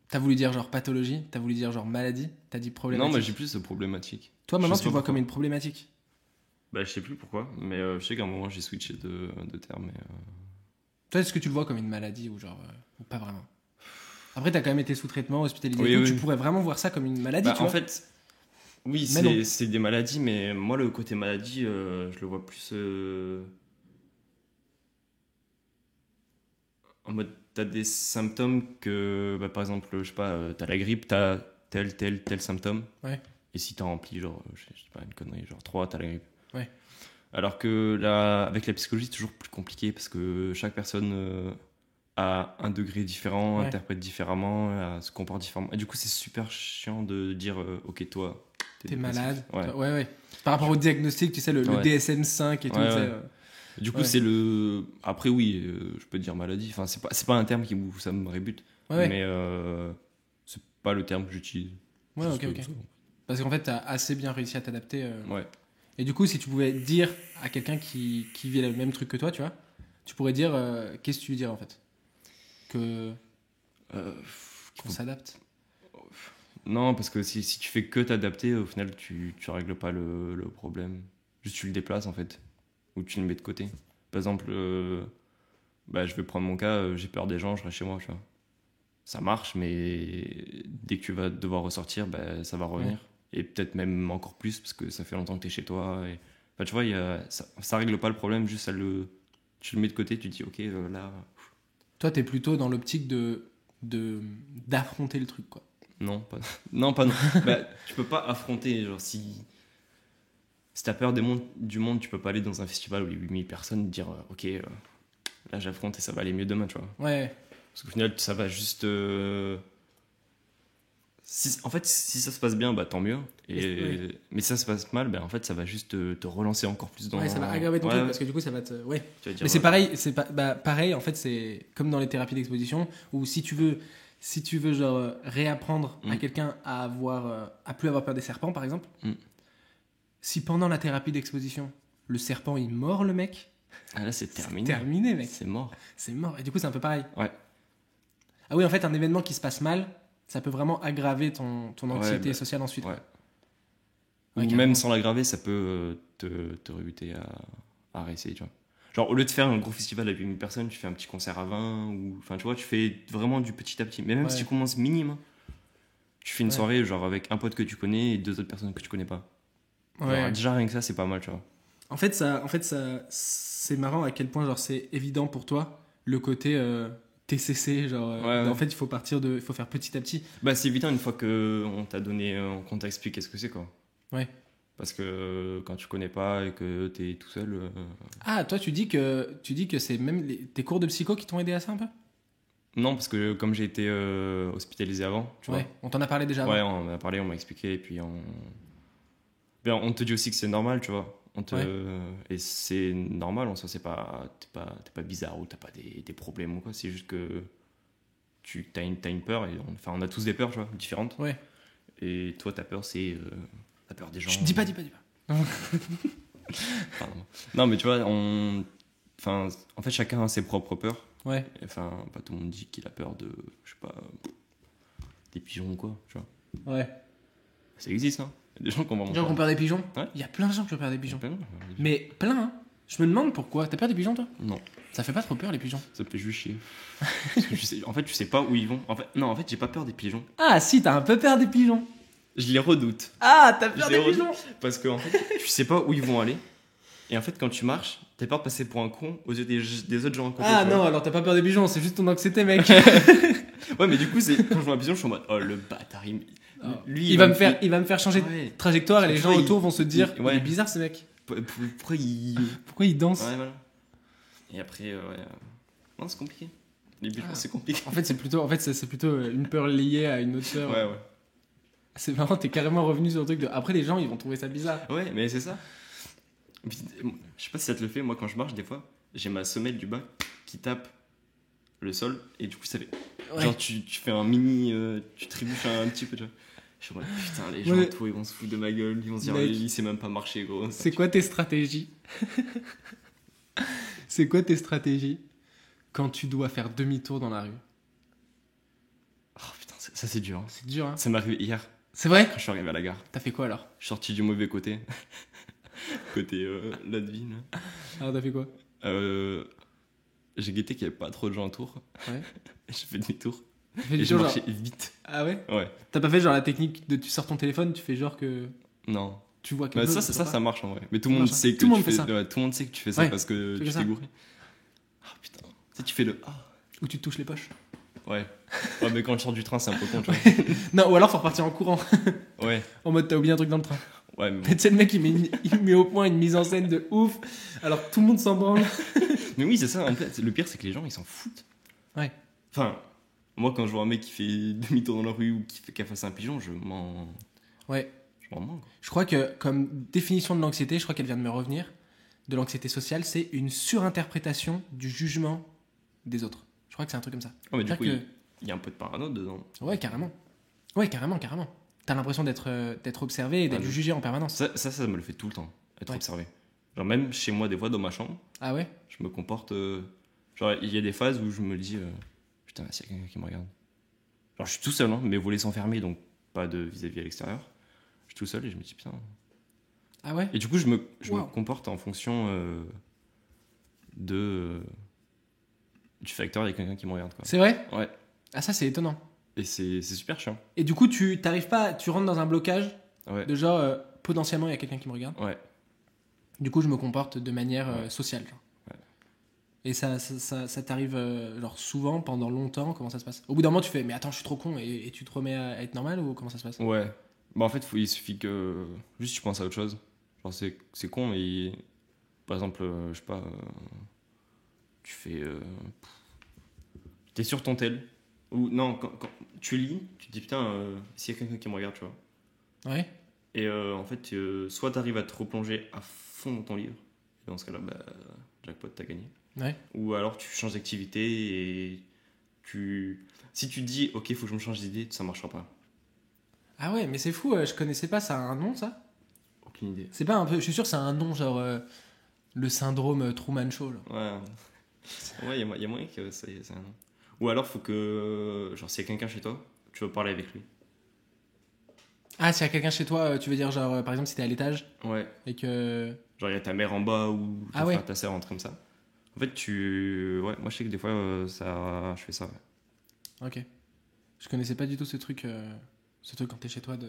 T'as voulu dire genre pathologie, t'as voulu dire genre maladie, t'as dit problématique. Non, moi j'ai plus de problématique. Toi, maintenant, je sais tu pas vois pourquoi. comme une problématique. Bah, je sais plus pourquoi, mais je sais qu'à un moment j'ai switché de terme. Mais, Toi, est-ce que tu le vois comme une maladie ou genre. Ou pas vraiment? Après, t'as quand même été sous traitement, hospitalisé. Oui, Donc, oui. tu pourrais vraiment voir ça comme une maladie, Bah, tu en vois. fait, oui, Mais non. c'est des maladies, mais moi le côté maladie, je le vois plus en mode t'as des symptômes que, bah, par exemple, je sais pas, t'as la grippe, t'as tel symptôme. Ouais. Et si t'as rempli, genre, je sais pas, une connerie, genre 3, t'as la grippe. Ouais. Alors que là, avec la psychologie, c'est toujours plus compliqué parce que chaque personne a un degré différent, Ouais. interprète différemment, se comporte différemment. Et du coup, c'est super chiant de dire, ok, toi, T'es dépressif. malade. Ouais. Ouais. Par rapport au diagnostic, tu sais, le Ouais. DSM-5 et tout. Ouais, tu sais, ouais. Du coup, Ouais. c'est le. Après, oui, je peux dire maladie. Enfin, c'est pas un terme où ça me rébute. Ouais. Mais c'est pas le terme que j'utilise. Ouais, Juste ok. ça. Parce qu'en fait, t'as assez bien réussi à t'adapter. Ouais. Et du coup, si tu pouvais dire à quelqu'un qui vit le même truc que toi, tu vois, tu pourrais dire, qu'est-ce que tu lui dirais en fait Que qu'on s'adapte. Non, parce que si tu fais que t'adapter, au final, tu règles pas le problème. Juste tu le déplaces en fait. Ou tu le mets de côté. Par exemple, bah, je vais prendre mon cas, j'ai peur des gens, je reste chez moi, tu vois. Ça marche, mais dès que tu vas devoir ressortir, bah, ça va revenir. Et peut-être même encore plus, parce que ça fait longtemps que t'es chez toi. Et... Enfin, tu vois, ça règle pas le problème, juste tu le mets de côté, tu te dis, ok, là... Toi, t'es plutôt dans l'optique d'affronter le truc, quoi. Non, pas non. Bah, tu peux pas affronter, genre si t'as peur du monde, tu peux pas aller dans un festival où il y a 8000 personnes et dire ok, là j'affronte et ça va aller mieux demain, tu vois. Ouais. Parce qu'au final, ça va juste. En fait, si ça se passe bien, bah tant mieux. Mais si ça se passe mal, bah, en fait, ça va juste te relancer encore plus dans. Ouais, ça va aggraver ton Ouais, truc ouais. parce que du coup, ça va te. Ouais. Tu vas dire, Mais c'est ouais. pareil, pareil, en fait, c'est comme dans les thérapies d'exposition où si tu veux genre réapprendre à quelqu'un à plus avoir peur des serpents, par exemple, si pendant la thérapie d'exposition, le serpent il mord le mec, Ah, là, c'est terminé. terminé, mec. C'est mort. C'est mort. Et du coup, c'est un peu pareil. Ouais. Ah oui, en fait, un événement qui se passe mal, ça peut vraiment aggraver ton anxiété bah, sociale ensuite. Ouais. Ouais, Ou carrément. même sans l'aggraver, ça peut te rebuter à réessayer, tu vois. Genre, au lieu de faire un gros festival avec 1000 personnes, tu fais un petit concert à 20, ou... Enfin, tu vois, tu fais vraiment du petit à petit. Mais même Ouais. si tu commences minime, hein, tu fais une Ouais. soirée, genre, avec un pote que tu connais et 2 autres personnes que tu connais pas. Ouais. Genre, déjà, rien que ça, c'est pas mal, tu vois. En fait, c'est marrant à quel point genre c'est évident pour toi le côté TCC, genre. Ouais. En fait, il faut faire petit à petit. Bah, c'est évident une fois qu'on t'a donné, qu'on t'a expliqué ce que c'est, quoi. Ouais. Parce que quand tu connais pas et que t'es tout seul... Ah, toi, tu dis que c'est même tes cours de psycho qui t'ont aidé à ça un peu. Non, parce que comme j'ai été hospitalisé avant, tu Ouais. On t'en a parlé déjà. vois. Avant. Ouais, on m'a parlé, on m'a expliqué, et puis ben, on te dit aussi que c'est normal, tu vois. Et c'est normal en soi, t'es pas bizarre ou t'as pas des problèmes ou quoi, c'est juste que t'as une peur, et on a tous des peurs, tu vois, différentes. Ouais. Et toi, ta peur, c'est la peur des gens. Dis pas. Pardon. Non, mais tu vois, en fait, chacun a ses propres peurs. Ouais. Enfin, pas tout le monde dit qu'il a peur de, je sais pas, des pigeons ou quoi, tu vois. Ouais. Ça existe, hein. Il y a des gens qui ont vraiment Les gens qui ont peur des pigeons. Ouais. Il y a plein de gens qui ont peur des pigeons. peur. Mais plein, hein. Je me demande pourquoi. T'as peur des pigeons, toi? Non. Ça fait pas trop peur, les pigeons. Ça me fait juste chier. Parce que en fait, tu sais pas où ils vont. En fait, j'ai pas peur des pigeons. Ah, si, t'as un peu peur des pigeons. Je les redoute. Ah, t'as peur Je les des pigeons. Parce que, en fait, tu sais pas où ils vont aller. Et en fait, quand tu marches, t'as peur de passer pour un con aux yeux des autres gens à côté. Ah tu vois. non, alors t'as pas peur des pigeons, c'est juste ton anxiété, mec. Ouais, mais du coup, quand je vois un pigeon, je suis en mode, oh le bâtard, lui, il va me faire changer de Ouais. trajectoire et les Tu gens vois, autour vont se dire ouais. il est bizarre ce mec. Pourquoi il. Pourquoi il danse? Ouais, voilà. Et après, non, c'est compliqué. Les pigeons, c'est compliqué. En fait, c'est plutôt une peur liée à une autre peur. Ouais. C'est marrant, t'es carrément revenu sur le truc de. Après, les gens, ils vont trouver ça bizarre. Ouais, mais c'est ça. Et puis, je sais pas si ça te le fait, moi quand je marche, des fois, j'ai ma semelle du bas qui tape le sol, et du coup, ça fait. Ouais. Genre, tu fais un mini. Tu trébuches un petit peu, tu vois. Je suis en mode, putain, les gens, Ouais. tout, ils vont se foutre de ma gueule, ils vont se dire, Mec. il sait même pas marcher, gros. C'est quoi tes stratégies? C'est quoi tes stratégies quand tu dois faire demi-tour dans la rue? Oh putain, ça c'est dur. Hein. C'est dur, hein? Ça m'est arrivé hier, C'est vrai? quand je suis arrivé à la gare. T'as fait quoi alors? Je suis sorti du mauvais côté. Côté Ladville. Alors, t'as fait quoi? J'ai guetté qu'il y avait pas trop de gens autour. Ouais. J'ai fait demi-tour. T'as fait Et du j'ai tour, marché genre. vite. Ah ouais? Ouais. T'as pas fait genre la technique de tu sors ton téléphone, tu fais genre que Non. tu vois que. Bah, ça marche en vrai. Mais tout le Ça monde marche, hein. sait que Tout le monde tu fait fais ça. ouais, tout le monde sait que tu fais ça Ouais, parce que c'est tu que ça. t'es gouré. Ah putain. Tu sais, tu fais le Ou tu te touches les poches. Ouais. Ouais, mais quand je sors du train, c'est un peu con, tu vois. Non, ou alors faut repartir en courant. Ouais. En mode t'as oublié un truc dans le train. Ouais, mais bon. Tu sais, le mec il met au point une mise en scène de ouf, alors que tout le monde s'en branle. Mais oui, c'est ça. En fait, le pire, c'est que les gens, ils s'en foutent. Ouais. Enfin, moi, quand je vois un mec qui fait demi-tour dans la rue ou qui fait qu'à face à un pigeon, je m'en Ouais. manque. Je crois que comme définition de l'anxiété, je crois qu'elle vient de me revenir. de l'anxiété sociale, c'est une surinterprétation du jugement des autres. Je crois que c'est un truc comme ça. Oh, mais du coup, C'est-à-dire il y a un peu de parano dedans. Ouais, carrément. Ouais, carrément. T'as l'impression d'être observé et d'être Ouais, jugé en permanence. Ça me le fait tout le temps, être Ouais. observé. Genre, même chez moi, des fois, dans ma chambre, Ah ouais? je me comporte. Genre, il y a des phases où je me dis putain, s'il y a quelqu'un qui me regarde. Genre, je suis tout seul, hein, mes volets sont fermés, donc pas de vis-à-vis à l'extérieur. Je suis tout seul et je me dis putain. Ah ouais? Et du coup, je me Wow. comporte en fonction du facteur, il y a quelqu'un qui me regarde, quoi. C'est vrai? Ouais. Ah ça, c'est étonnant. Et c'est super chiant. Et du coup, tu rentres dans un blocage Ouais. de genre, potentiellement, il y a quelqu'un qui me regarde. Ouais. Du coup, je me comporte de manière Ouais. sociale. Genre. Ouais. Et ça t'arrive genre souvent, pendant longtemps, comment ça se passe? Au bout d'un moment, tu fais, mais attends, je suis trop con, et tu te remets à être normal ou comment ça se passe? Ouais. Bah, en fait, il suffit que. Juste, tu penses à autre chose. Genre, c'est con, mais. Par exemple, je sais pas. Tu fais. T'es sur ton tel. Ou non, quand tu lis, tu te dis putain, s'il y a quelqu'un qui me regarde, tu vois. Ouais. Et en fait, soit t'arrives à te replonger à fond dans ton livre. Et dans ce cas-là, bah, jackpot, t'as gagné. Ouais. Ou alors tu changes d'activité et si tu te dis ok, faut que je me change d'idée, ça marchera pas. Ah ouais, mais c'est fou, je connaissais pas, ça a un nom, ça? Aucune idée. C'est pas un peu, je suis sûr que c'est un nom, genre, le syndrome Truman Show, genre. Ouais. Ouais, il y a moyen que c'est un nom. Ou alors faut que. Genre, s'il y a quelqu'un chez toi, tu vas parler avec lui. Ah, s'il y a quelqu'un chez toi, tu veux dire, genre, par exemple, si t'es à l'étage, Ouais. et que... Genre, il y a ta mère en bas ou ton Ah ouais. frère, ta sœur, un truc comme ça. En fait, Ouais, moi je sais que des fois, je fais ça. Ouais. Ok. Je connaissais pas du tout ce truc quand t'es chez toi de...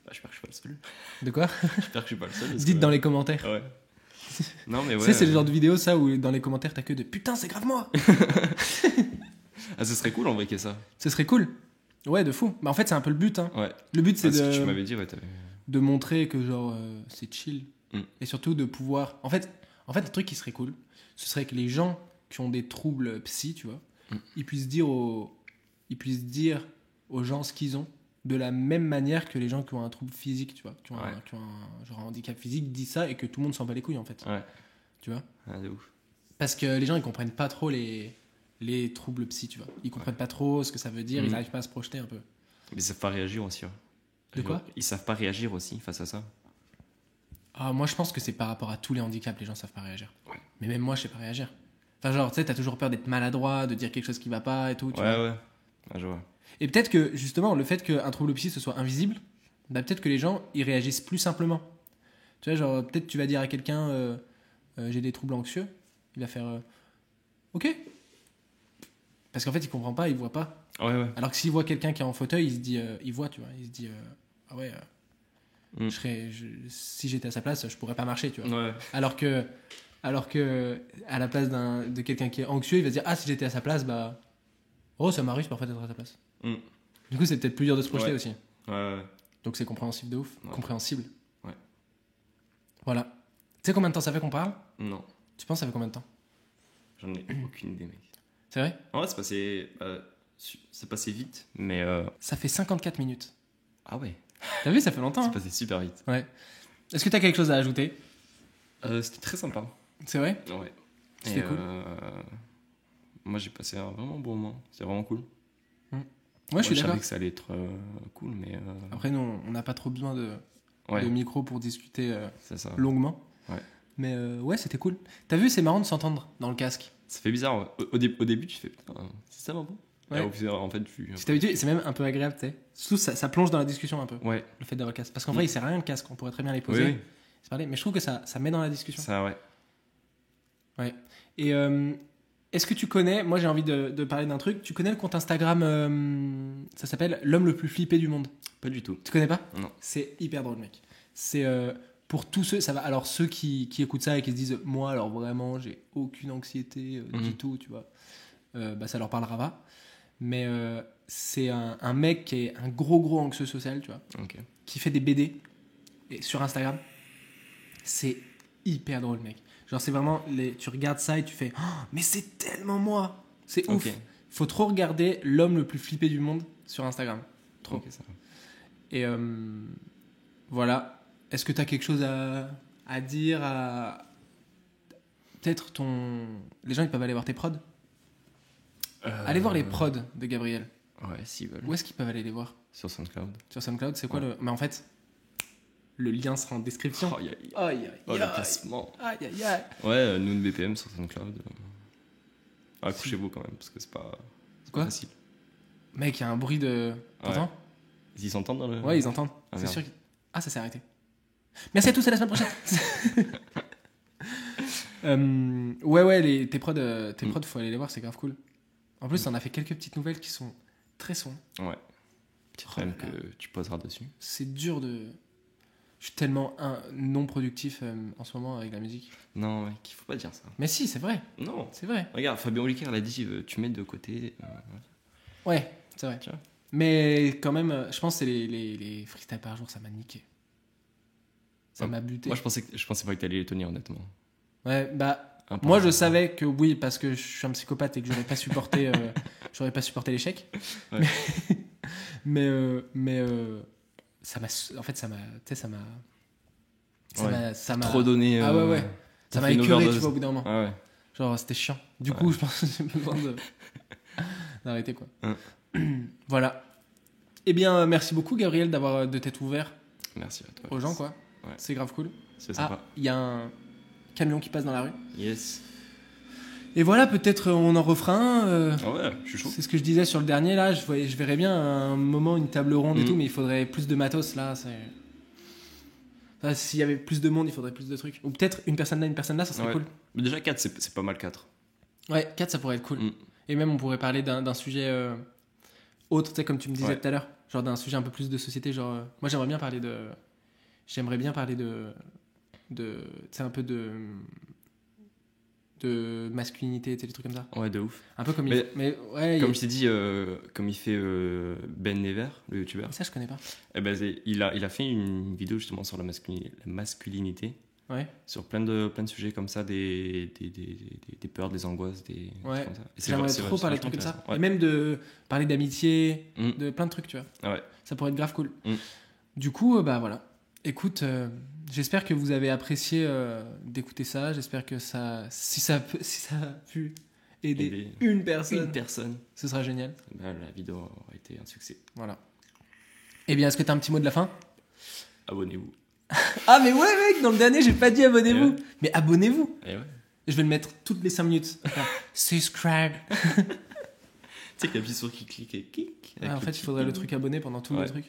Bah, j'espère que je suis pas le seul. De quoi? J'espère que je suis pas le seul. Dites dans les commentaires. Ouais. Non, mais ouais. Tu sais, c'est le genre de vidéo, ça, où dans les commentaires, t'as que de putain, c'est grave moi. Ah, ce serait cool en vrai qu'il y ait ça. Ce serait cool. Ouais, de fou. Bah, en fait, c'est un peu le but. Hein. Ouais. Le but, c'est C'est ce que tu de, m'avais dit, ouais. de montrer que, genre, c'est chill. Mm. Et surtout de pouvoir. En fait, un truc qui serait cool, ce serait que les gens qui ont des troubles psy, tu vois, ils puissent dire aux gens ce qu'ils ont de la même manière que les gens qui ont un trouble physique, tu vois, qui ont un genre un handicap physique, disent ça et que tout le monde s'en bat les couilles, en fait. Ouais. Tu vois? Ah, de ouf. Parce que les gens, ils comprennent pas trop les troubles psy, tu vois. Ils comprennent pas trop ce que ça veut dire, ils n'arrivent pas à se projeter un peu. Mais ils savent pas réagir aussi. Ouais. De quoi? Ils savent pas réagir aussi face à ça. Ah, moi, je pense que c'est par rapport à tous les handicaps, les gens savent pas réagir. Ouais. Mais même moi, je sais pas réagir. Enfin, genre, tu sais, t'as toujours peur d'être maladroit, de dire quelque chose qui va pas et tout. Tu vois. Ouais. Ah, je vois. Et peut-être que, justement, le fait qu'un trouble psy ce soit invisible, bah, peut-être que les gens, ils réagissent plus simplement. Tu vois, genre, peut-être tu vas dire à quelqu'un, j'ai des troubles anxieux, il va faire, ok. Parce qu'en fait, il comprend pas, il voit pas. Ouais. Alors que s'il voit quelqu'un qui est en fauteuil, il se dit, il voit, tu vois, il se dit, ah ouais, si j'étais à sa place, je pourrais pas marcher, tu vois. Ouais. Alors que à la place de quelqu'un qui est anxieux, il va se dire, ah, si j'étais à sa place, bah, oh, ça m'arrive parfois d'être à sa place. Mm. Du coup, c'est peut-être plus dur de se projeter Ouais. aussi. Ouais. Donc c'est compréhensible de ouf. Ouais. Compréhensible. Ouais. Voilà. Tu sais combien de temps ça fait qu'on parle? Non. Tu penses ça fait combien de temps? J'en ai aucune idée, mec. C'est vrai? En vrai, c'est passé vite, mais. Ça fait 54 minutes. Ah ouais. T'as vu, ça fait longtemps. C'est Hein. passé super vite. Ouais. Est-ce que t'as quelque chose à ajouter? C'était très sympa. C'est vrai? Ouais. C'était cool. Moi, j'ai passé un vraiment bon moment. C'était vraiment cool. Ouais, je suis Je d'accord. savais que ça allait être cool, mais. Après, nous, on n'a pas trop besoin de Ouais, micro pour discuter c'est ça. longuement. Ouais. Mais ouais, c'était cool. T'as vu, c'est marrant de s'entendre dans le casque. Ça fait bizarre. Ouais. Au début, tu fais putain, c'est ça maintenant. Ouais. Et au final, en fait, Si t'es habitué, c'est même un peu agréable, tu sais. Surtout, ça plonge dans la discussion un peu, Ouais. le fait d'avoir le casque. Parce qu'en vrai, il sert à rien le casque. On pourrait très bien les poser, Oui. se parler. Mais je trouve que ça met dans la discussion. Ça, ouais. Ouais. Et est-ce que tu connais, moi j'ai envie de parler d'un truc, tu connais le compte Instagram, ça s'appelle L'homme le plus flippé du monde? Pas du tout. Tu connais pas? Non. C'est hyper drôle, mec. C'est pour tous ceux, ça va. Alors ceux qui écoutent ça et qui se disent, moi alors vraiment j'ai aucune anxiété du tout, tu vois, bah ça leur parlera pas. Mais c'est un mec qui est un gros anxieux social, tu vois, Ok. qui fait des BD et sur Instagram. C'est hyper drôle, mec. Genre, c'est vraiment. Tu regardes ça et tu fais, oh, mais c'est tellement moi! C'est ouf! Ok. Faut trop regarder l'homme le plus flippé du monde sur Instagram. Trop. Ok, ça va. Et voilà. Est-ce que t'as quelque chose à à dire à... Peut-être ton... Les gens, ils peuvent aller voir tes prods. Allez voir les prods de Gabriel. Ouais, s'ils veulent. Où est-ce qu'ils peuvent aller les voir? Sur SoundCloud. Sur SoundCloud, c'est quoi Ouais. le... Mais en fait, le lien sera en description. Oh, aïe, aïe. Aïe, aïe, Oh, le aïe. placement. Aïe, aïe, aïe. Ouais, Noon BPM sur SoundCloud. Accrochez-vous quand même, parce que c'est pas Quoi facile. Mec, il y a un bruit de... T'entends? Ils s'entendent dans le. Ouais, ils entendent. Ah, C'est merde. sûr. Ah, ça s'est arrêté. Merci à tous, à la semaine prochaine. Ouais, tes prods, faut aller les voir, c'est grave cool. En plus, on a fait quelques petites nouvelles qui sont très sons. Ouais. Petit Oh problème là là. que tu poseras dessus. C'est dur de... Je suis tellement non productif en ce moment avec la musique. Non, mec, il faut pas dire ça. Mais si, c'est vrai. Non. C'est vrai. Regarde, Fabien Olicard l'a dit, tu mets de côté. Ouais, c'est vrai. Tu vois. Mais quand même, je pense que c'est les freestyles par jour, ça m'a niqué. Ça Ouais. m'a buté. Moi, je pensais pas que t'allais les tenir, honnêtement. Ouais, bah... Un peu. Moi, je savais que oui, parce que je suis un psychopathe et que j'aurais pas supporté, l'échec. Ouais. Mais ça m'a, en fait, ça m'a Trop donné. Ah ouais. Ça t'as m'a fait une écœuré, tu overdose. vois, au bout d'un moment. Ah ouais. Genre, c'était chiant. Du Ouais. coup, je pense que j'ai besoin d'arrêter, quoi. Voilà. Eh bien, merci beaucoup, Gabriel, de t'être ouvert Merci à toi. aux gens, quoi. Ouais. C'est grave cool. C'est sympa. Ah, il y a un camion qui passe dans la rue. Yes. Et voilà, peut-être on en refera un. Ah ouais, je suis chaud. C'est ce que je disais sur le dernier, là. Je verrais bien un moment, une table ronde et Mhm. tout, mais il faudrait plus de matos, là. Enfin, s'il y avait plus de monde, il faudrait plus de trucs. Ou peut-être une personne là, ça serait Ouais. cool. Mais déjà, 4, c'est pas mal 4. Ouais, 4, ça pourrait être cool. Mm. Et même, on pourrait parler d'un sujet autre, tu sais, comme tu me disais Ouais. tout à l'heure. Genre d'un sujet un peu plus de société. Genre, moi, j'aimerais bien parler de. Tu sais, un peu de masculinité, tu sais, des trucs comme ça. Ouais, de ouf. Un peu comme Mais ouais, Comme je t'ai dit, comme il fait Ben Never, le youtubeur, ça, je connais pas. eh ben, il a fait une vidéo justement sur la masculinité, Ouais. sur plein de sujets comme ça, des peurs, des angoisses, des Ouais. trucs comme ça. Et c'est J'aimerais c'est trop parler de vachement trucs comme ça. intéressant. Et même de parler d'amitié, Mm. de plein de trucs, tu vois. Ah ouais. Ça pourrait être grave cool. Mm. Du coup, bah voilà. Écoute, j'espère que vous avez apprécié d'écouter ça. J'espère que si ça a pu aider une personne, personne. ce sera génial. Ben, la vidéo aura été un succès. Voilà. Eh bien, est-ce que tu as un petit mot de la fin? Abonnez-vous. Ah, mais ouais, mec, dans le dernier, j'ai pas dit abonnez-vous. Ouais. Mais abonnez-vous. Et ouais. Je vais le mettre toutes les 5 minutes. Subscribe. Tu sais qu'il appuie sur clic et clic. Ouais, en fait, il faudrait le truc abonné pendant tout Ouais. le truc.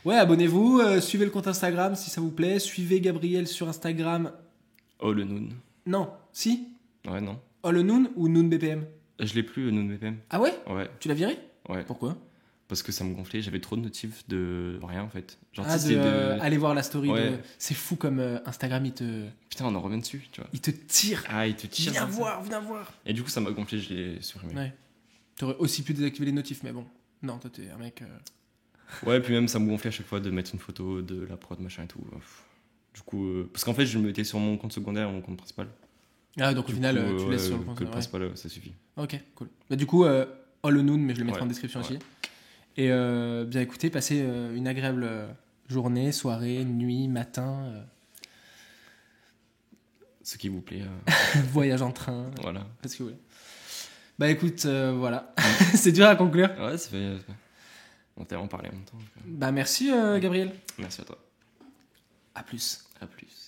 Ouais, abonnez-vous, suivez le compte Instagram si ça vous plaît, suivez Gabriel sur Instagram. Oh, le Noon. Non, si Ouais, non. Oh, le Noon ou Noon BPM? Je l'ai plus, le Noon BPM. Ah ouais? Ouais, Tu l'as viré? ouais. Pourquoi? Parce que ça me gonflait, j'avais trop de notifs de rien en fait. Genre, Ah, tu sais, aller voir la story. Ouais. C'est fou comme Instagram, Putain, on en revient dessus, tu vois. il te tire. Ah, il te tire. Viens comme ça. voir, viens voir. Et du coup, ça m'a gonflé, je l'ai supprimé. Ouais. T'aurais aussi pu désactiver les notifs, mais bon. Non, toi, t'es un mec. Ouais, puis même, ça me gonflait à chaque fois de mettre une photo de la prod, machin et tout. Du coup, parce qu'en fait, je le mettais sur mon compte secondaire, mon compte principal. Ah, donc au Du final, coup, tu ouais, laisses sur le compte. que le Ouais. principal, ça suffit. Ok, cool. Bah, du coup, All the Noon, mais je le mettrai Ouais. en description Ouais. aussi. Et bien écoutez, passez une agréable journée, soirée, nuit, matin, Ce qui vous plaît, voyage en train, voilà. faites ce que vous voulez. Bah écoute, voilà. C'est dur à conclure. Ouais, ça fait. On a tellement parlé en même temps. Bah merci Gabriel. Merci à toi. À plus. À plus.